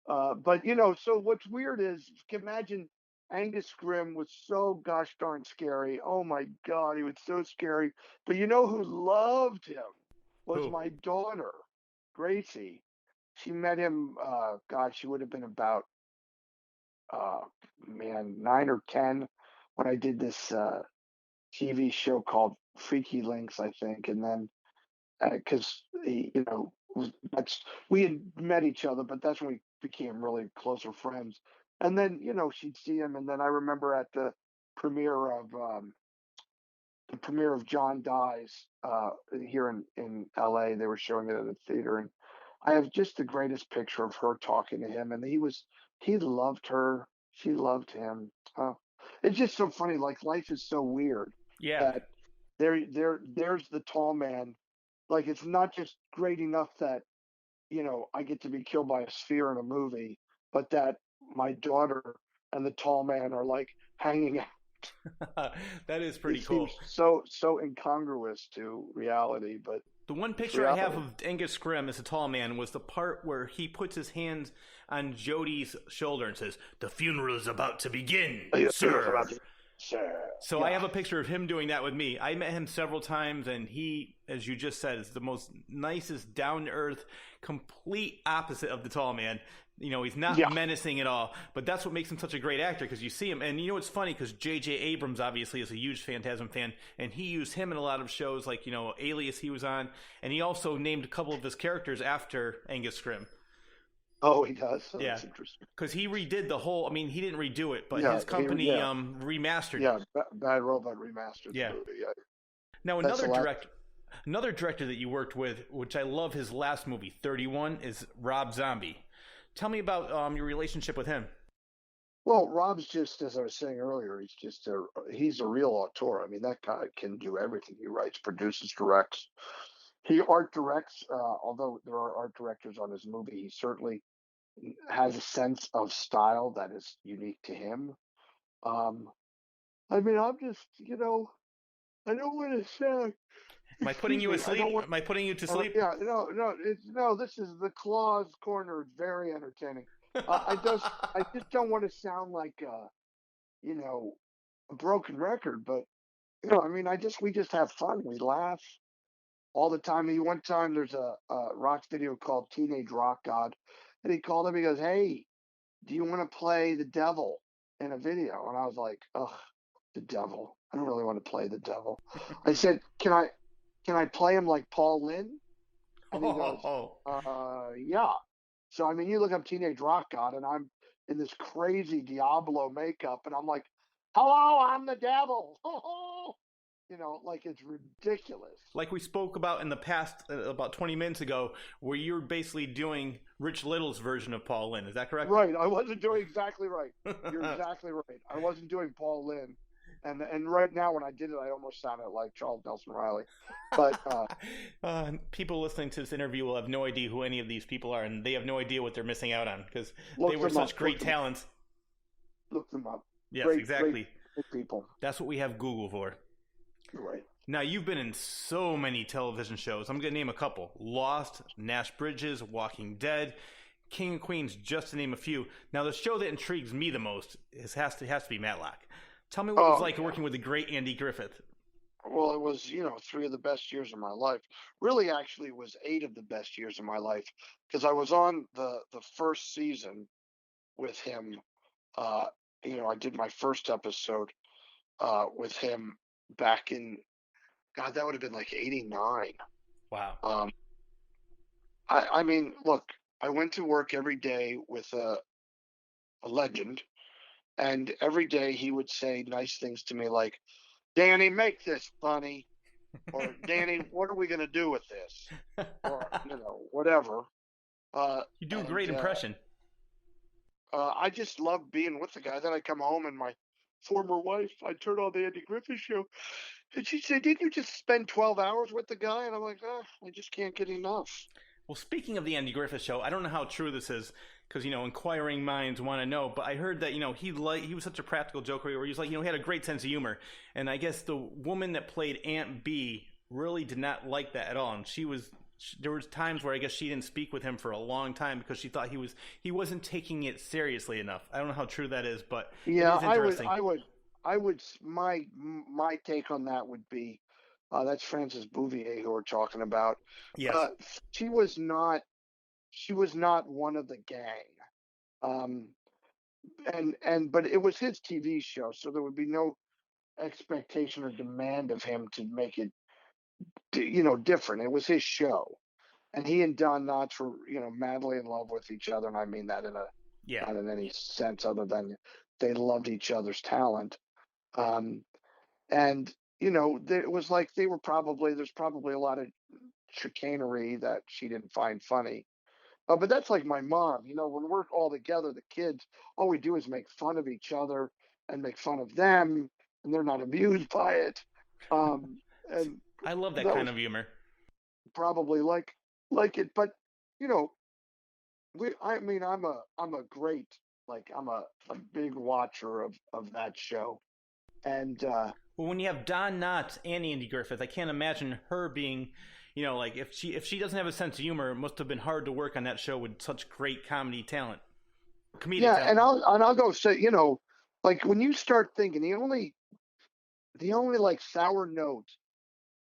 so what's weird is, imagine Angus Scrimm was so gosh darn scary. Oh my God, he was so scary. But you know who loved him was my daughter, Gracie. She met him. She would have been about 9 or 10 when I did this TV show called Freaky Links, I think, and then because we had met each other, but that's when we became really closer friends. And then she'd see him, and then I remember at the premiere of John Dies here in LA, they were showing it at a theater, and I have just the greatest picture of her talking to him, and he loved her, she loved him. It's just so funny. Like, life is so weird. Yeah. That there's the tall man. Like, it's not just great enough that I get to be killed by a sphere in a movie, but that my daughter and the tall man are like hanging out. That is pretty cool. So incongruous to reality, but the one picture I have of Angus Scrimm as a tall man was the part where he puts his hands on Jodie's shoulder and says, "The funeral is about to begin, sir." So I have a picture of him doing that with me. I met him several times, and he, as you just said, is the most nicest, down-to-earth, complete opposite of the tall man. He's not menacing at all, but that's what makes him such a great actor, because you see him, and it's funny because J.J. Abrams obviously is a huge Phantasm fan, and he used him in a lot of shows like, Alias he was on, and he also named a couple of his characters after Angus Scrimm. Oh, he does. So Yeah, that's interesting. because he redid the whole. I mean, he didn't redo it, but Yeah, his company yeah, remastered it. yeah. Bad Robot remastered the Yeah. movie. Yeah, Now that's the last. another director that you worked with, which I love his last movie, 31, is Rob Zombie. Tell me about your relationship with him. Well, Rob's just, as I was saying earlier, he's a real auteur. I mean, that guy can do everything. He writes, produces, directs. He art directs. Although there are art directors on his movie, he certainly has a sense of style that is unique to him. Um, I mean, I'm just, I don't want to sound. Am I putting Excuse you me. I asleep? don't want. Am I putting you to sleep? Yeah, no. No. This is the Claws Corner. It's very entertaining. I just don't want to sound like, you know, a broken record, but I mean, we just have fun. We laugh all the time. One time, there's a rock video called Teenage Rock God, and he called him. He goes, "Hey, do you want to play the devil in a video?" And I was like, "Ugh, the devil. I don't really want to play the devil." I said, "Can I play him like Paul Lynde?" And he goes, Oh, yeah. So I mean, you look up Teenage Rock God, and I'm in this crazy Diablo makeup, and I'm like, "Hello, I'm the devil." Like it's ridiculous. like we spoke about in the past, about 20 minutes ago, where you're basically doing Rich Little's version of Paul Lynde. Is that correct? Right. I wasn't doing exactly right. You're exactly right. I wasn't doing Paul Lynde. And right now, when I did it, I almost sounded like Charles Nelson Riley. But People listening to this interview will have no idea who any of these people are, and they have no idea what they're missing out on because they look were them up. such great talents. Look them up. Yes, Great, exactly. great people. That's what we have Google for. You're right. Now, you've been in so many television shows. I'm going to name a couple: Lost, Nash Bridges, Walking Dead, King of Queens, just to name a few. Now, the show that intrigues me the most has to be Matlock. Tell me what it was like working with the great Andy Griffith. Well, it was, 3 of the best years of my life. Really, actually, it was 8 of the best years of my life because I was on the first season with him. Uh, I did my first episode with him back in, God, that would have been like '89. Wow. Um, I mean, look, I went to work every day with a legend, and every day he would say nice things to me like, "Danny, make this funny," or "Danny, what are we going to do with this?" Or, whatever. You do a And great impression. I just loved being with the guy. Then I come home and my former wife, I turn on the Andy Griffith show, and she said, "Didn't you just spend 12 hours with the guy?" And I'm like, I just can't get enough. Well, speaking of the Andy Griffith Show, I don't know how true this is because inquiring minds want to know. But I heard that he was such a practical joker where he was like he had a great sense of humor, and I guess the woman that played Aunt B really did not like that at all, and there was times where I guess she didn't speak with him for a long time because she thought he wasn't taking it seriously enough. I don't know how true that is, but it Yeah, is interesting. my take on that would be, that's Frances Bouvier who we're talking about. Yes. Uh, she was not, one of the gang. Um, but it was his TV show, so there would be no expectation or demand of him to make it, different. It was his show, and he and Don Knotts were, madly in love with each other, and I mean that Yeah. not in any sense other than they loved each other's talent. Um, and it was like there's probably a lot of chicanery that she didn't find funny. But that's like my mom. When we're all together, the kids, all we do is make fun of each other and make fun of them, and they're not amused by it. And I love that that kind was of humor. probably like it. But you know, I mean, I'm a great, like, I'm a big watcher of that show, and Well, when you have Don Knotts and Andy Griffith, I can't imagine her being, like if she doesn't have a sense of humor, it must have been hard to work on that show with such great comedic yeah, and talent. I'll go say, like when you start thinking, the only like sour note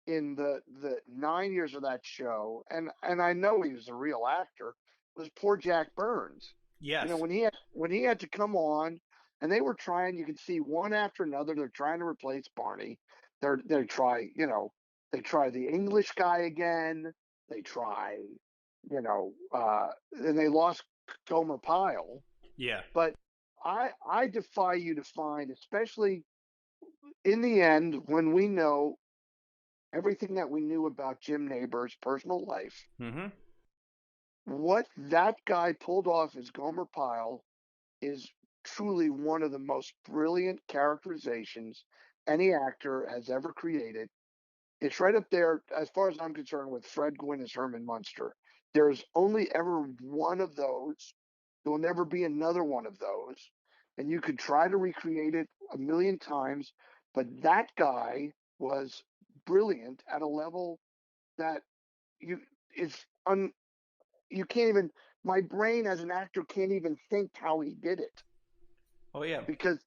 in the 9 years of that show, and I know he was a real actor, was poor Jack Burns. Yes. When he had to come on, and they were trying, you can see one after another, they're trying to replace Barney. They try the English guy again. They try, and they lost Gomer Pyle. Yeah. But I defy you to find, especially in the end, when we know everything that we knew about Jim Neighbors' personal life, Mm-hmm. what that guy pulled off as Gomer Pyle is truly one of the most brilliant characterizations any actor has ever created. It's right up there, as far as I'm concerned, with Fred Gwynn as Herman Munster. There's only ever one of those. There will never be another one of those. And you could try to recreate it a million times, but that guy was brilliant at a level that you is un you can't even my brain as an actor can't even think how he did it Oh yeah. because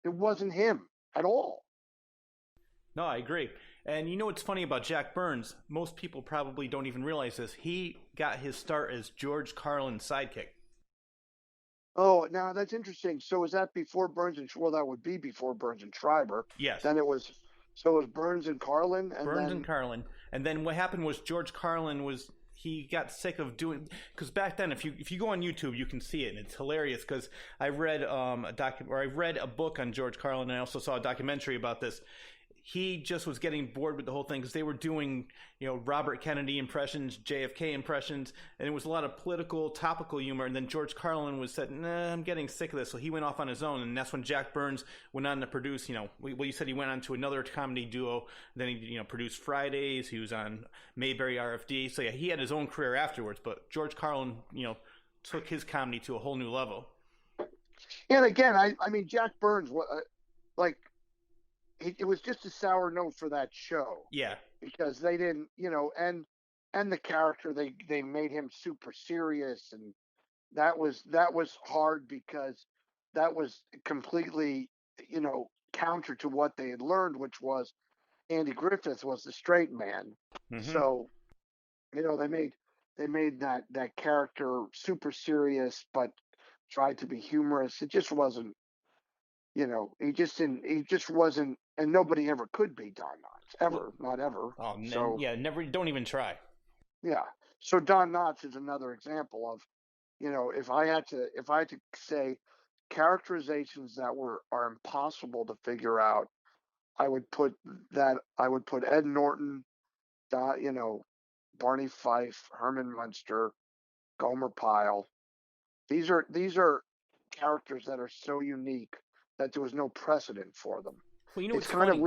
it wasn't him at all. No, I agree. And you know what's funny about Jack Burns? Most people probably don't even realize this. He got his start as George Carlin's sidekick. Oh, now that's interesting. So was that before Burns and well, that would be before Burns and Schreiber. Yes. Then it was so it was Burns and Carlin, and Burns and then Carlin. And then what happened was George Carlin was he got sick of doing because back then if you go on YouTube you can see it and it's hilarious because I read I read a book on George Carlin and I also saw a documentary about this. He just was getting bored with the whole thing because they were doing, Robert Kennedy impressions, JFK impressions, and it was a lot of political, topical humor. And then George Carlin was said, "Nah, I'm getting sick of this," so he went off on his own. And that's when Jack Burns went on to produce. Well, you said he went on to another comedy duo. Then he, produced Fridays. He was on Mayberry RFD. So yeah, he had his own career afterwards. But George Carlin, took his comedy to a whole new level. and again, I mean Jack Burns, like it was just a sour note for that show Yeah. because they didn't, and the character they made him super serious, and that was hard because that was completely, counter to what they had learned, which was Andy Griffith was the straight man. Mm-hmm. So, they made that character super serious but tried to be humorous. It just wasn't, he just wasn't, and nobody ever could be Don Knotts, Well, ever, not ever. oh, So yeah, never. Don't even try. yeah, so Don Knotts is another example of, if I had to say characterizations that are impossible to figure out, I would put Ed Norton, Barney Fife, Herman Munster, Gomer Pyle. These are characters that are so unique that there was no precedent for them. Well, It's what's kind of funny?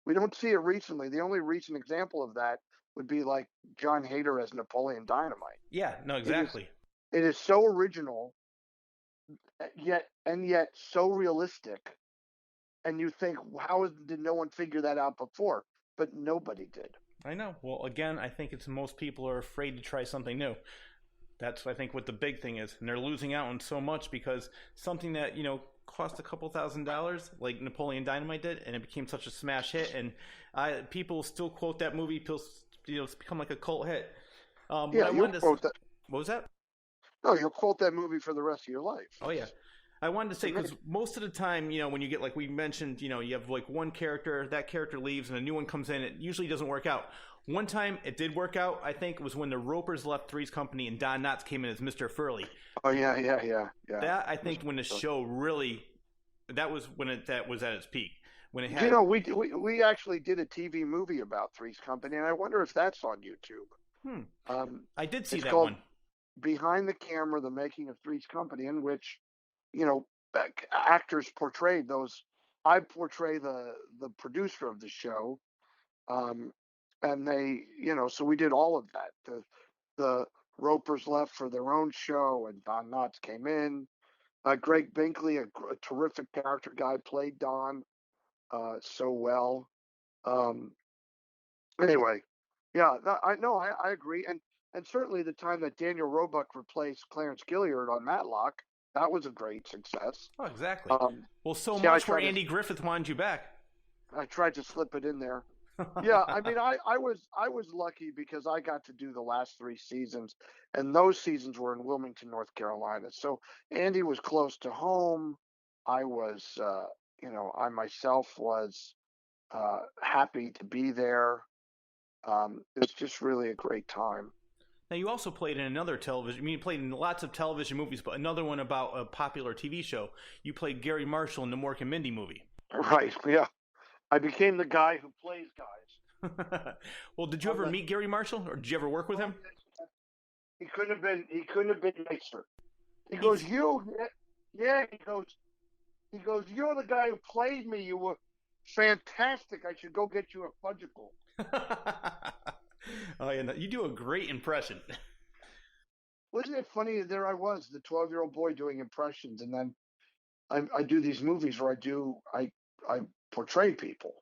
we don't see it recently. The only recent example of that would be like John Hader as Napoleon Dynamite. Yeah, no, It is exactly. it is so original, yet so realistic, and you think, how did no one figure that out before? But nobody did. I know. Well, again, I think it's most people are afraid to try something new. That's I think what the big thing is, and they're losing out on so much because something that cost a couple $1,000s, like Napoleon Dynamite did, and it became such a smash hit, and people still quote that movie. It's become like a cult hit. What Yeah, I you'll wanted to, quote that. what was that? No, you'll quote that movie for the rest of your life. Oh yeah, I wanted to say And because most of the time, when you get like we mentioned, you have like one character, that character leaves, and a new one comes in. It usually doesn't work out. One time it did work out. I think it was when the Ropers left Three's Company and Don Knotts came in as Mr. Furley. Oh yeah, yeah, yeah, yeah. That I think when the show really, that was when that was at its peak. When it You had, know, we actually did a TV movie about Three's Company, and I wonder if that's on YouTube. hmm, Um, I did see it's that called one. Behind the Camera: The Making of Three's Company, in which, you know, actors portrayed those. I portray the producer of the show, um, and so we did all of that. The Ropers left for their own show, and Don Knotts came in. Greg Binkley, a terrific character guy, played Don so well. Um, anyway, yeah, I know, I agree, and certainly the time that Daniel Roebuck replaced Clarence Gilliard on Matlock, that was a great success. Oh, exactly. Um, Well, so see, I much where tried to Andy Griffith wanted you back. I tried to slip it in there. Yeah, I mean, I was lucky because I got to do the last 3 seasons, and those seasons were in Wilmington, North Carolina. So Andy was close to home. I was, I myself was happy to be there. It was just really a great time. Now, you also played in another television. I mean, you played in lots of television movies, but another one about a popular TV show. You played Garry Marshall in the Mork and Mindy movie. Right? Yeah, I became the guy who plays guys. Well, did you On ever the meet Garry Marshall, or did you ever work with oh, him? yes, he couldn't have been. He couldn't have been nicer. He goes, He's you, yeah. He goes, you're the guy who played me. You were fantastic. I should go get you a fudgicle. oh yeah, no, you do a great impression. Wasn't it funny? There I was, the 12-year-old boy doing impressions, and then I do these movies where I portray people.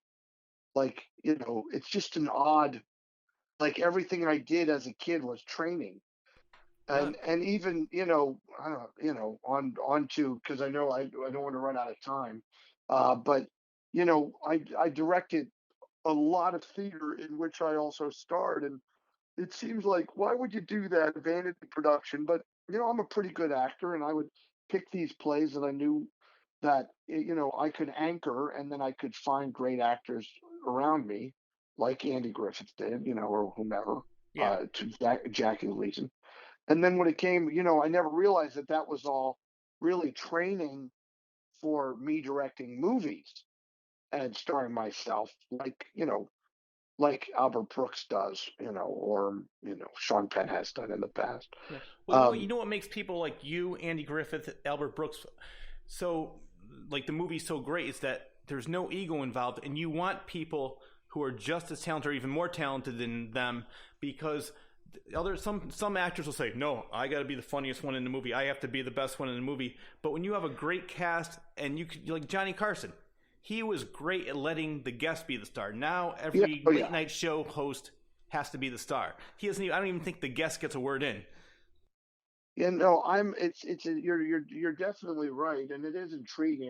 Like, it's just an odd. Like everything I did as a kid was training, No, and even I don't know, on to because I know I don't want to run out of time, but I directed a lot of theater in which I also starred, and it seems like why would you do that vanity production? But I'm a pretty good actor, and I would pick these plays that I knew that I could anchor, and then I could find great actors around me, like Andy Griffith did, or whomever, yeah. to Jackie Gleason. And then when it came, I never realized that that was all really training for me directing movies and starring myself, like Albert Brooks does, or Sean Penn has done in the past. Yeah. Well, you Um, know what makes people like you, Andy Griffith, Albert Brooks, so like the movie's so great is that there's no ego involved, and you want people who are just as talented or even more talented than them because some actors will say, "No, I got to be the funniest one in the movie. I have to be the best one in the movie." But when you have a great cast and you could, like Johnny Carson, he was great at letting the guest be the star. Now yeah, every oh late yeah, night show host has to be the star. He doesn't. Even, I don't even think the guest gets a word in. yeah. No, you're definitely right, and it is intriguing.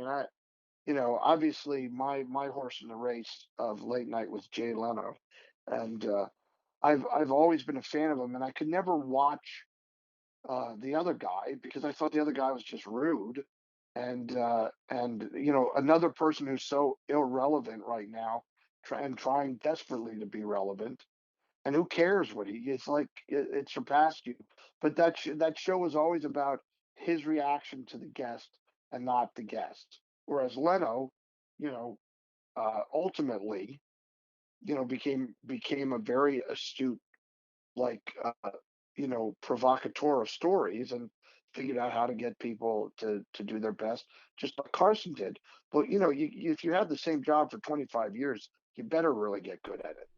And obviously my horse in the race of late night was Jay Leno, and I've always been a fan of him, and I could never watch the other guy because I thought the other guy was just rude, and another person who's so irrelevant right now, trying desperately to be relevant, and who cares what he? It's like it surpassed you. But that show was always about his reaction to the guest and not the guest. Whereas Leno, you know, ultimately, became a very astute, like provocateur of stories, and figured out how to get people to do their best, just like Carson did. But if you have the same job for 25 years, you better really get good at it.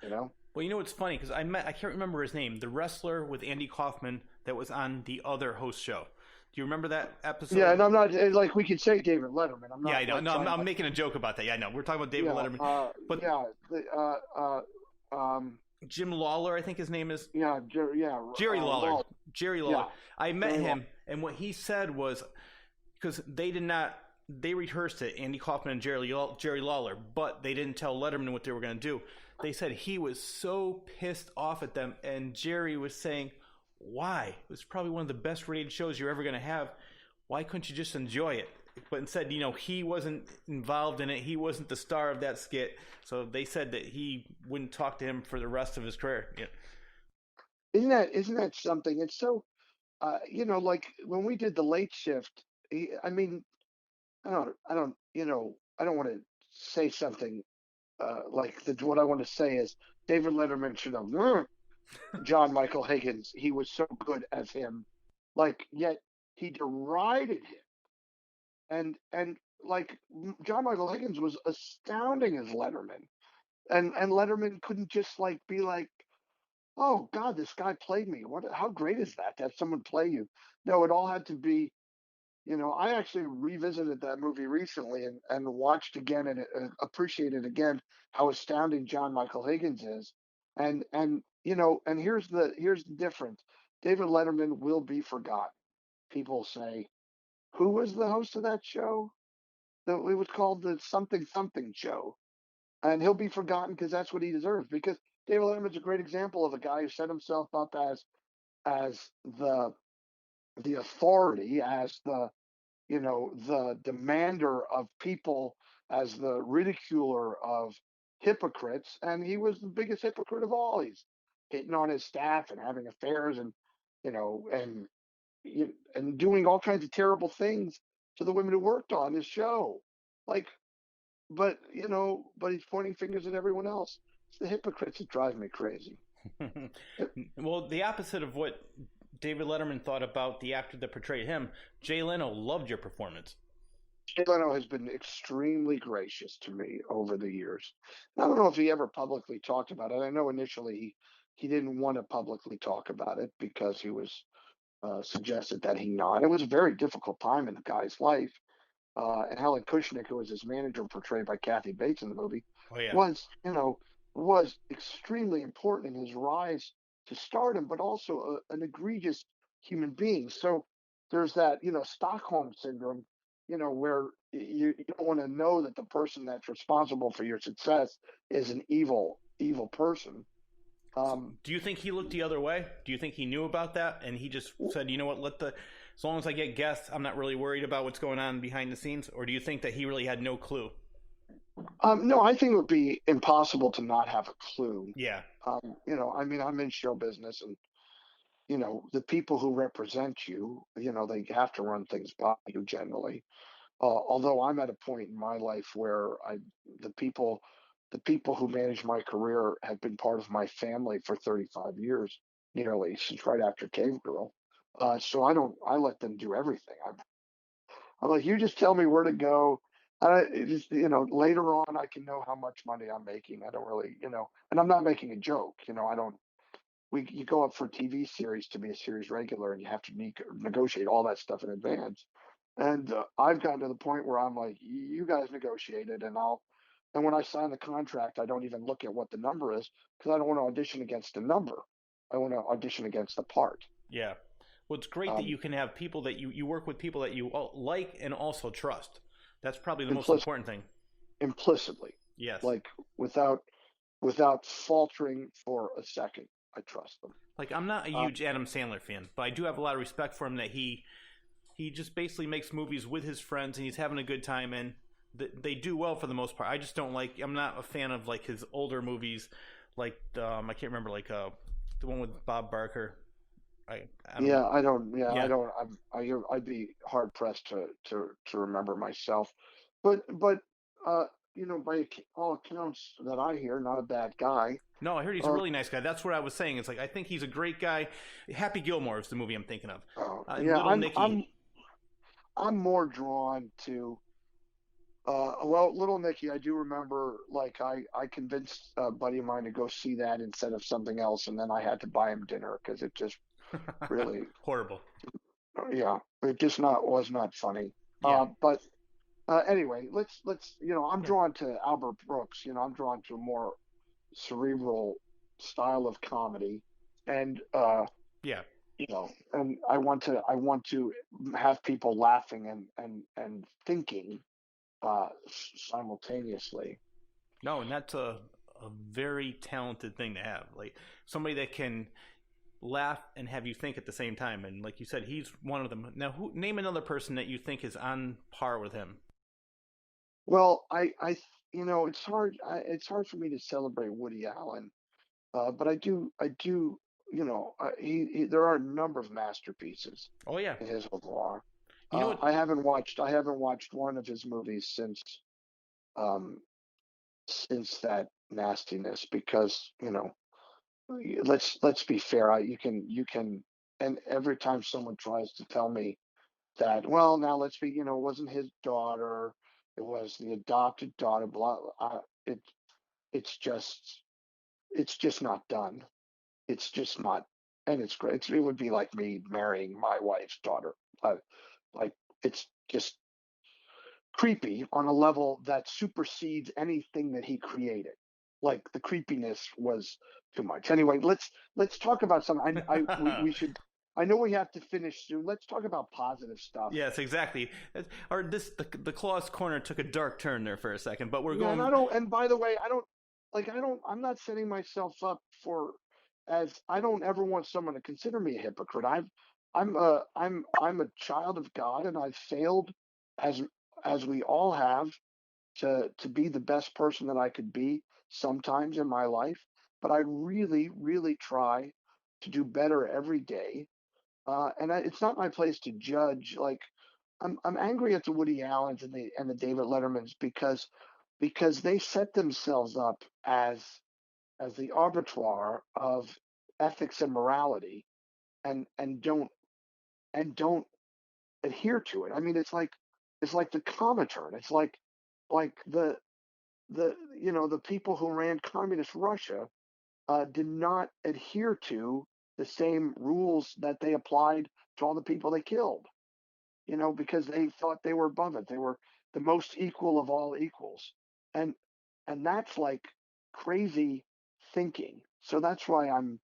You know. Well, you know what's funny because I can't remember his name, the wrestler with Andy Kaufman that was on the other host show. Do you remember that Yeah, episode? and I'm not like we could say David Letterman. I'm Yeah, not I know. like No, I'm, trying I'm to. making a joke about that. Yeah, I know. We're talking about David Yeah, Letterman, but yeah, Jim Lawler, I think his name is yeah, yeah, Jerry Lawler. Law, Jerry Lawler. yeah, I met Jerry Law. him, and what he said was because they did not. They rehearsed it, Andy Kaufman and Jerry Lawler, but they didn't tell Letterman what they were going to do. They said he was so pissed off at them, and Jerry was saying, "Why? It was probably one of the best rated shows you're ever going to have. Why couldn't you just enjoy it?" But instead, he wasn't involved in it. He wasn't the star of that skit. So they said that he wouldn't talk to him for the rest of his career. Yeah. Isn't that something? It's so like when we did the late shift. I mean, I don't want to say something like what I want to say is David Letterman should have John Michael Higgins. He was so good as him, like yet he derided him, and like John Michael Higgins was astounding as Letterman, and Letterman couldn't just like be like, oh God, this guy played me. What? How great is that to have someone play you? No, it all had to be. I actually revisited that movie recently and watched again and appreciated again how astounding John Michael Higgins is. And here's the difference. David Letterman will be forgotten. People say, who was the host of that show? It was called the something something show, and he'll be forgotten because that's what he deserves. Because David Letterman's a great example of a guy who set himself up as the authority, as the demander of people, as the ridiculer of hypocrites, and he was the biggest hypocrite of all. hitting on his staff and having affairs and and and doing all kinds of terrible things to the women who worked on his show. Like, but he's pointing fingers at everyone else. It's the hypocrites that drive me crazy. Well, the opposite of what David Letterman thought about the actor that portrayed him, Jay Leno loved your performance. Jay Leno has been extremely gracious to me over the years. I don't know if he ever publicly talked about it. I know initially he didn't want to publicly talk about it because he was suggested that he not. It was a very difficult time in the guy's life. And Helen Kushnick, who was his manager, portrayed by Kathy Bates in the movie, Oh yeah. was was extremely important in his rise to stardom, but also an egregious human being. So there's that Stockholm syndrome, where you don't want to know that the person that's responsible for your success is an evil person. Do you think he looked the other way? Do you think he knew about that and he just said, you know what, as long as I get guests, I'm not really worried about what's going on behind the scenes? Or do you think that he really had no clue? No, I think it would be impossible to not have a clue. Yeah. I mean, I'm in show business, and the people who represent you, they have to run things by you generally. Although I'm at a point in my life where the people, the people who manage my career have been part of my family for 35 years, nearly since right after Cave Girl. So I let them do everything. I'm like, you just tell me where to go. Later on, I can know how much money I'm making. I don't really, and I'm not making a joke. I don't. You go up for a TV series to be a series regular, and you have to negotiate all that stuff in advance. And I've gotten to the point where I'm like, you guys negotiated, and when I sign the contract, I don't even look at what the number is because I don't want to audition against a number. I want to audition against the part. Yeah. Well, it's great that Um, you can have people that you work with people that you like and also trust. That's probably the most implicit, important thing. implicitly, Yes. like without without faltering for a second, I trust them. Like I'm not a Uh, huge Adam Sandler fan, but I do have a lot of respect for him that he just basically makes movies with his friends and he's having a good time and they do well for the most part. I just don't like. I'm not a fan of like his older movies, like I can't remember like the one with Bob Barker. I don't. yeah, I don't. Yeah, I Yeah. don't. I'd be hard pressed to remember myself, but uh, by all accounts that I hear, not a bad guy. No, I heard he's a Uh, really nice guy. That's what I was saying. It's like I think he's a great guy. Happy Gilmore is the movie I'm thinking of. And yeah, Little Nicky. I'm more drawn to. Little Nicky, I do remember, like, I convinced a buddy of mine to go see that instead of something else, and then I had to buy him dinner because it just really, Horrible. yeah, it just was not funny. Yeah. But anyway, let's I'm Yeah. drawn to Albert Brooks. I'm drawn to a more cerebral style of comedy, and Yeah. and I want to have people laughing and thinking simultaneously. No, and that's a very talented thing to have. Like somebody that can laugh and have you think at the same time. And like you said, he's one of them. Now, name another person that you think is on par with him. Well, it's hard for me to celebrate Woody Allen, but I do, there are a number of masterpieces Oh yeah. in his repertoire. You know what? I haven't watched one of his movies um, since that nastiness because let's be fair. You can, and every time someone tries to tell me that, well, now let's be, it wasn't his daughter, it was the adopted daughter, blah, it it's just it's just not done. It's just not, and it's great. It would be like me marrying my wife's daughter. Like it's just creepy on a level that supersedes anything that he created. Like the creepiness was too much. Anyway, let's talk about something. We should. I know we have to finish soon. Let's talk about positive stuff. Yes, exactly. Or the claws corner took a dark turn there for a second, but we're Yeah, and going. I don't. And by the way, I don't like. I don't. I'm not setting myself up for as. I don't ever want someone to consider me a hypocrite. I'm a child of God, and I've failed as as we all have to be the best person that I could be sometimes in my life. but I really, really try to do better every day. It's not my place to judge. Like, I'm angry at the Woody Allens and the David Lettermans because they set themselves up as the arbiter of ethics and morality, and don't adhere to it. I mean, it's like the Comintern. It's like the people who ran communist Russia did not adhere to the same rules that they applied to all the people they killed. Because they thought they were above it. They were the most equal of all equals, and that's like crazy thinking. So that's why I'm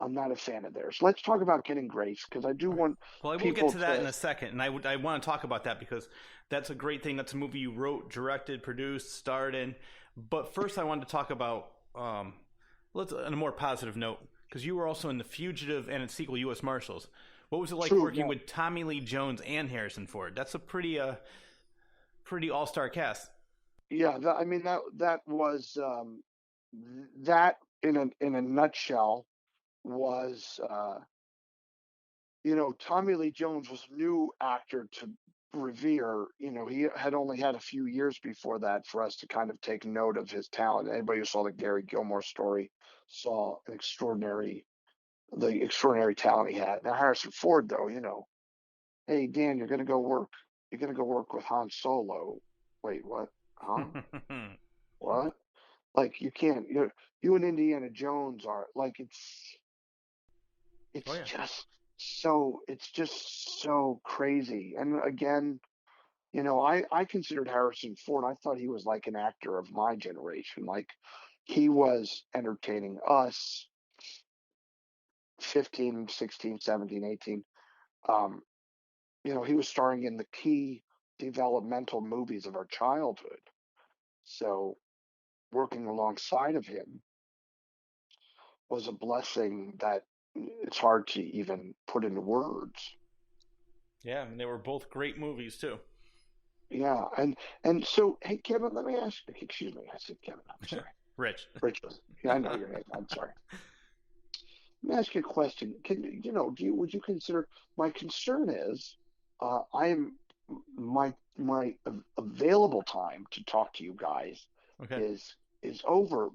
not a fan of theirs. Let's talk about Getting Grace, because I do want Well, I will get people to that in a second, and I want to talk about that because that's a great thing. That's a movie you wrote, directed, produced, starred in. But first, I wanted to talk about let's on a more positive note, because you were also in The Fugitive and its sequel, U.S. Marshals. What was it like working with Tommy Lee Jones and Harrison Ford? That's a pretty all-star cast. Yeah, that was that in a nutshell was Tommy Lee Jones was a new actor to revere. He had only had a few years before that for us to kind of take note of his talent. Anybody who saw the Gary Gilmore story saw the extraordinary talent he had. Now Harrison Ford, though, hey Dan, you're gonna go work. You're gonna go work with Han Solo. Wait, what? Huh? What? Like you can't. You and Indiana Jones are like Oh, yeah. it's just so crazy. And again, I considered Harrison Ford. I thought he was like an actor of my generation. Like he was entertaining us 15, 16, 17, 18. He was starring in the key developmental movies of our childhood. So working alongside of him was a blessing that it's hard to even put into words. Yeah, and they were both great movies too. Yeah, and so, hey Kevin, let me ask you. Excuse me, I said Kevin. I'm sorry, Rich. Richard. Yeah, I know your name. I'm sorry. Let me ask you a question. Would you consider? My concern is, I am my available time to talk to you guys Okay. is over.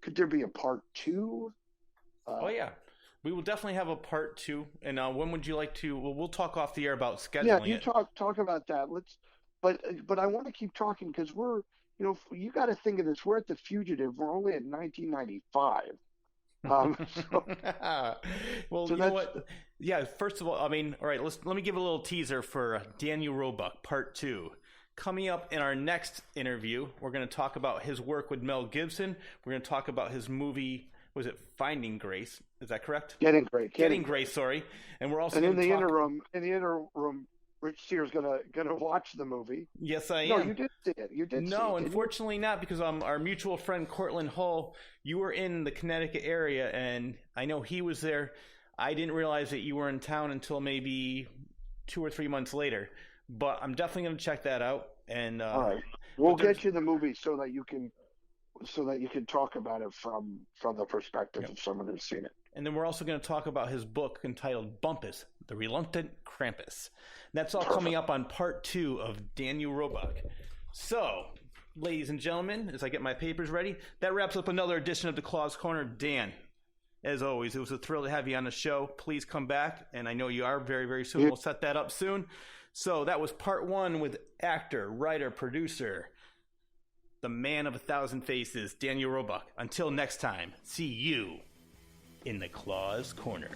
Could there be a part two? Oh yeah, we will definitely have a part 2. And when would you like to? Well, we'll talk off the air about Yeah, scheduling you it. talk about that. But I want to keep talking because you got to think of this. We're at The Fugitive. We're only at 1995. So, Well, so you know that's what? Yeah. First of all, I mean, all right. Let me give a little teaser for Daniel Roebuck Part 2. Coming up in our next interview, we're going to talk about his work with Mel Gibson. We're going to talk about his movie. Was it Finding Grace? Is that correct? Getting Grace. Sorry. And we're also And going to talk. in the interim, Rich Cyr is gonna watch the movie. Yes, I No, am. you did see it. You did see it. No, Didn't unfortunately not, because our mutual friend Cortland Hull, you were in the Connecticut area, and I know he was there. I didn't realize that you were in town until maybe 2 or 3 months later. But I'm definitely going to check that out. And All right, we'll get you the movie so that you can talk about it from the perspective of someone who's seen it. And then we're also going to talk about his book entitled Bumpus, The Reluctant Krampus. That's all coming up on part 2 of Daniel Roebuck. So, ladies and gentlemen, as I get my papers ready, that wraps up another edition of the Claw's Corner. Dan, as always, it was a thrill to have you on the show. Please come back, and I know you are very, very soon. We'll set that up soon. So that was part 1 with actor, writer, producer, the man of 1,000 faces, Daniel Roebuck. Until next time, see you in the Claw's Corner.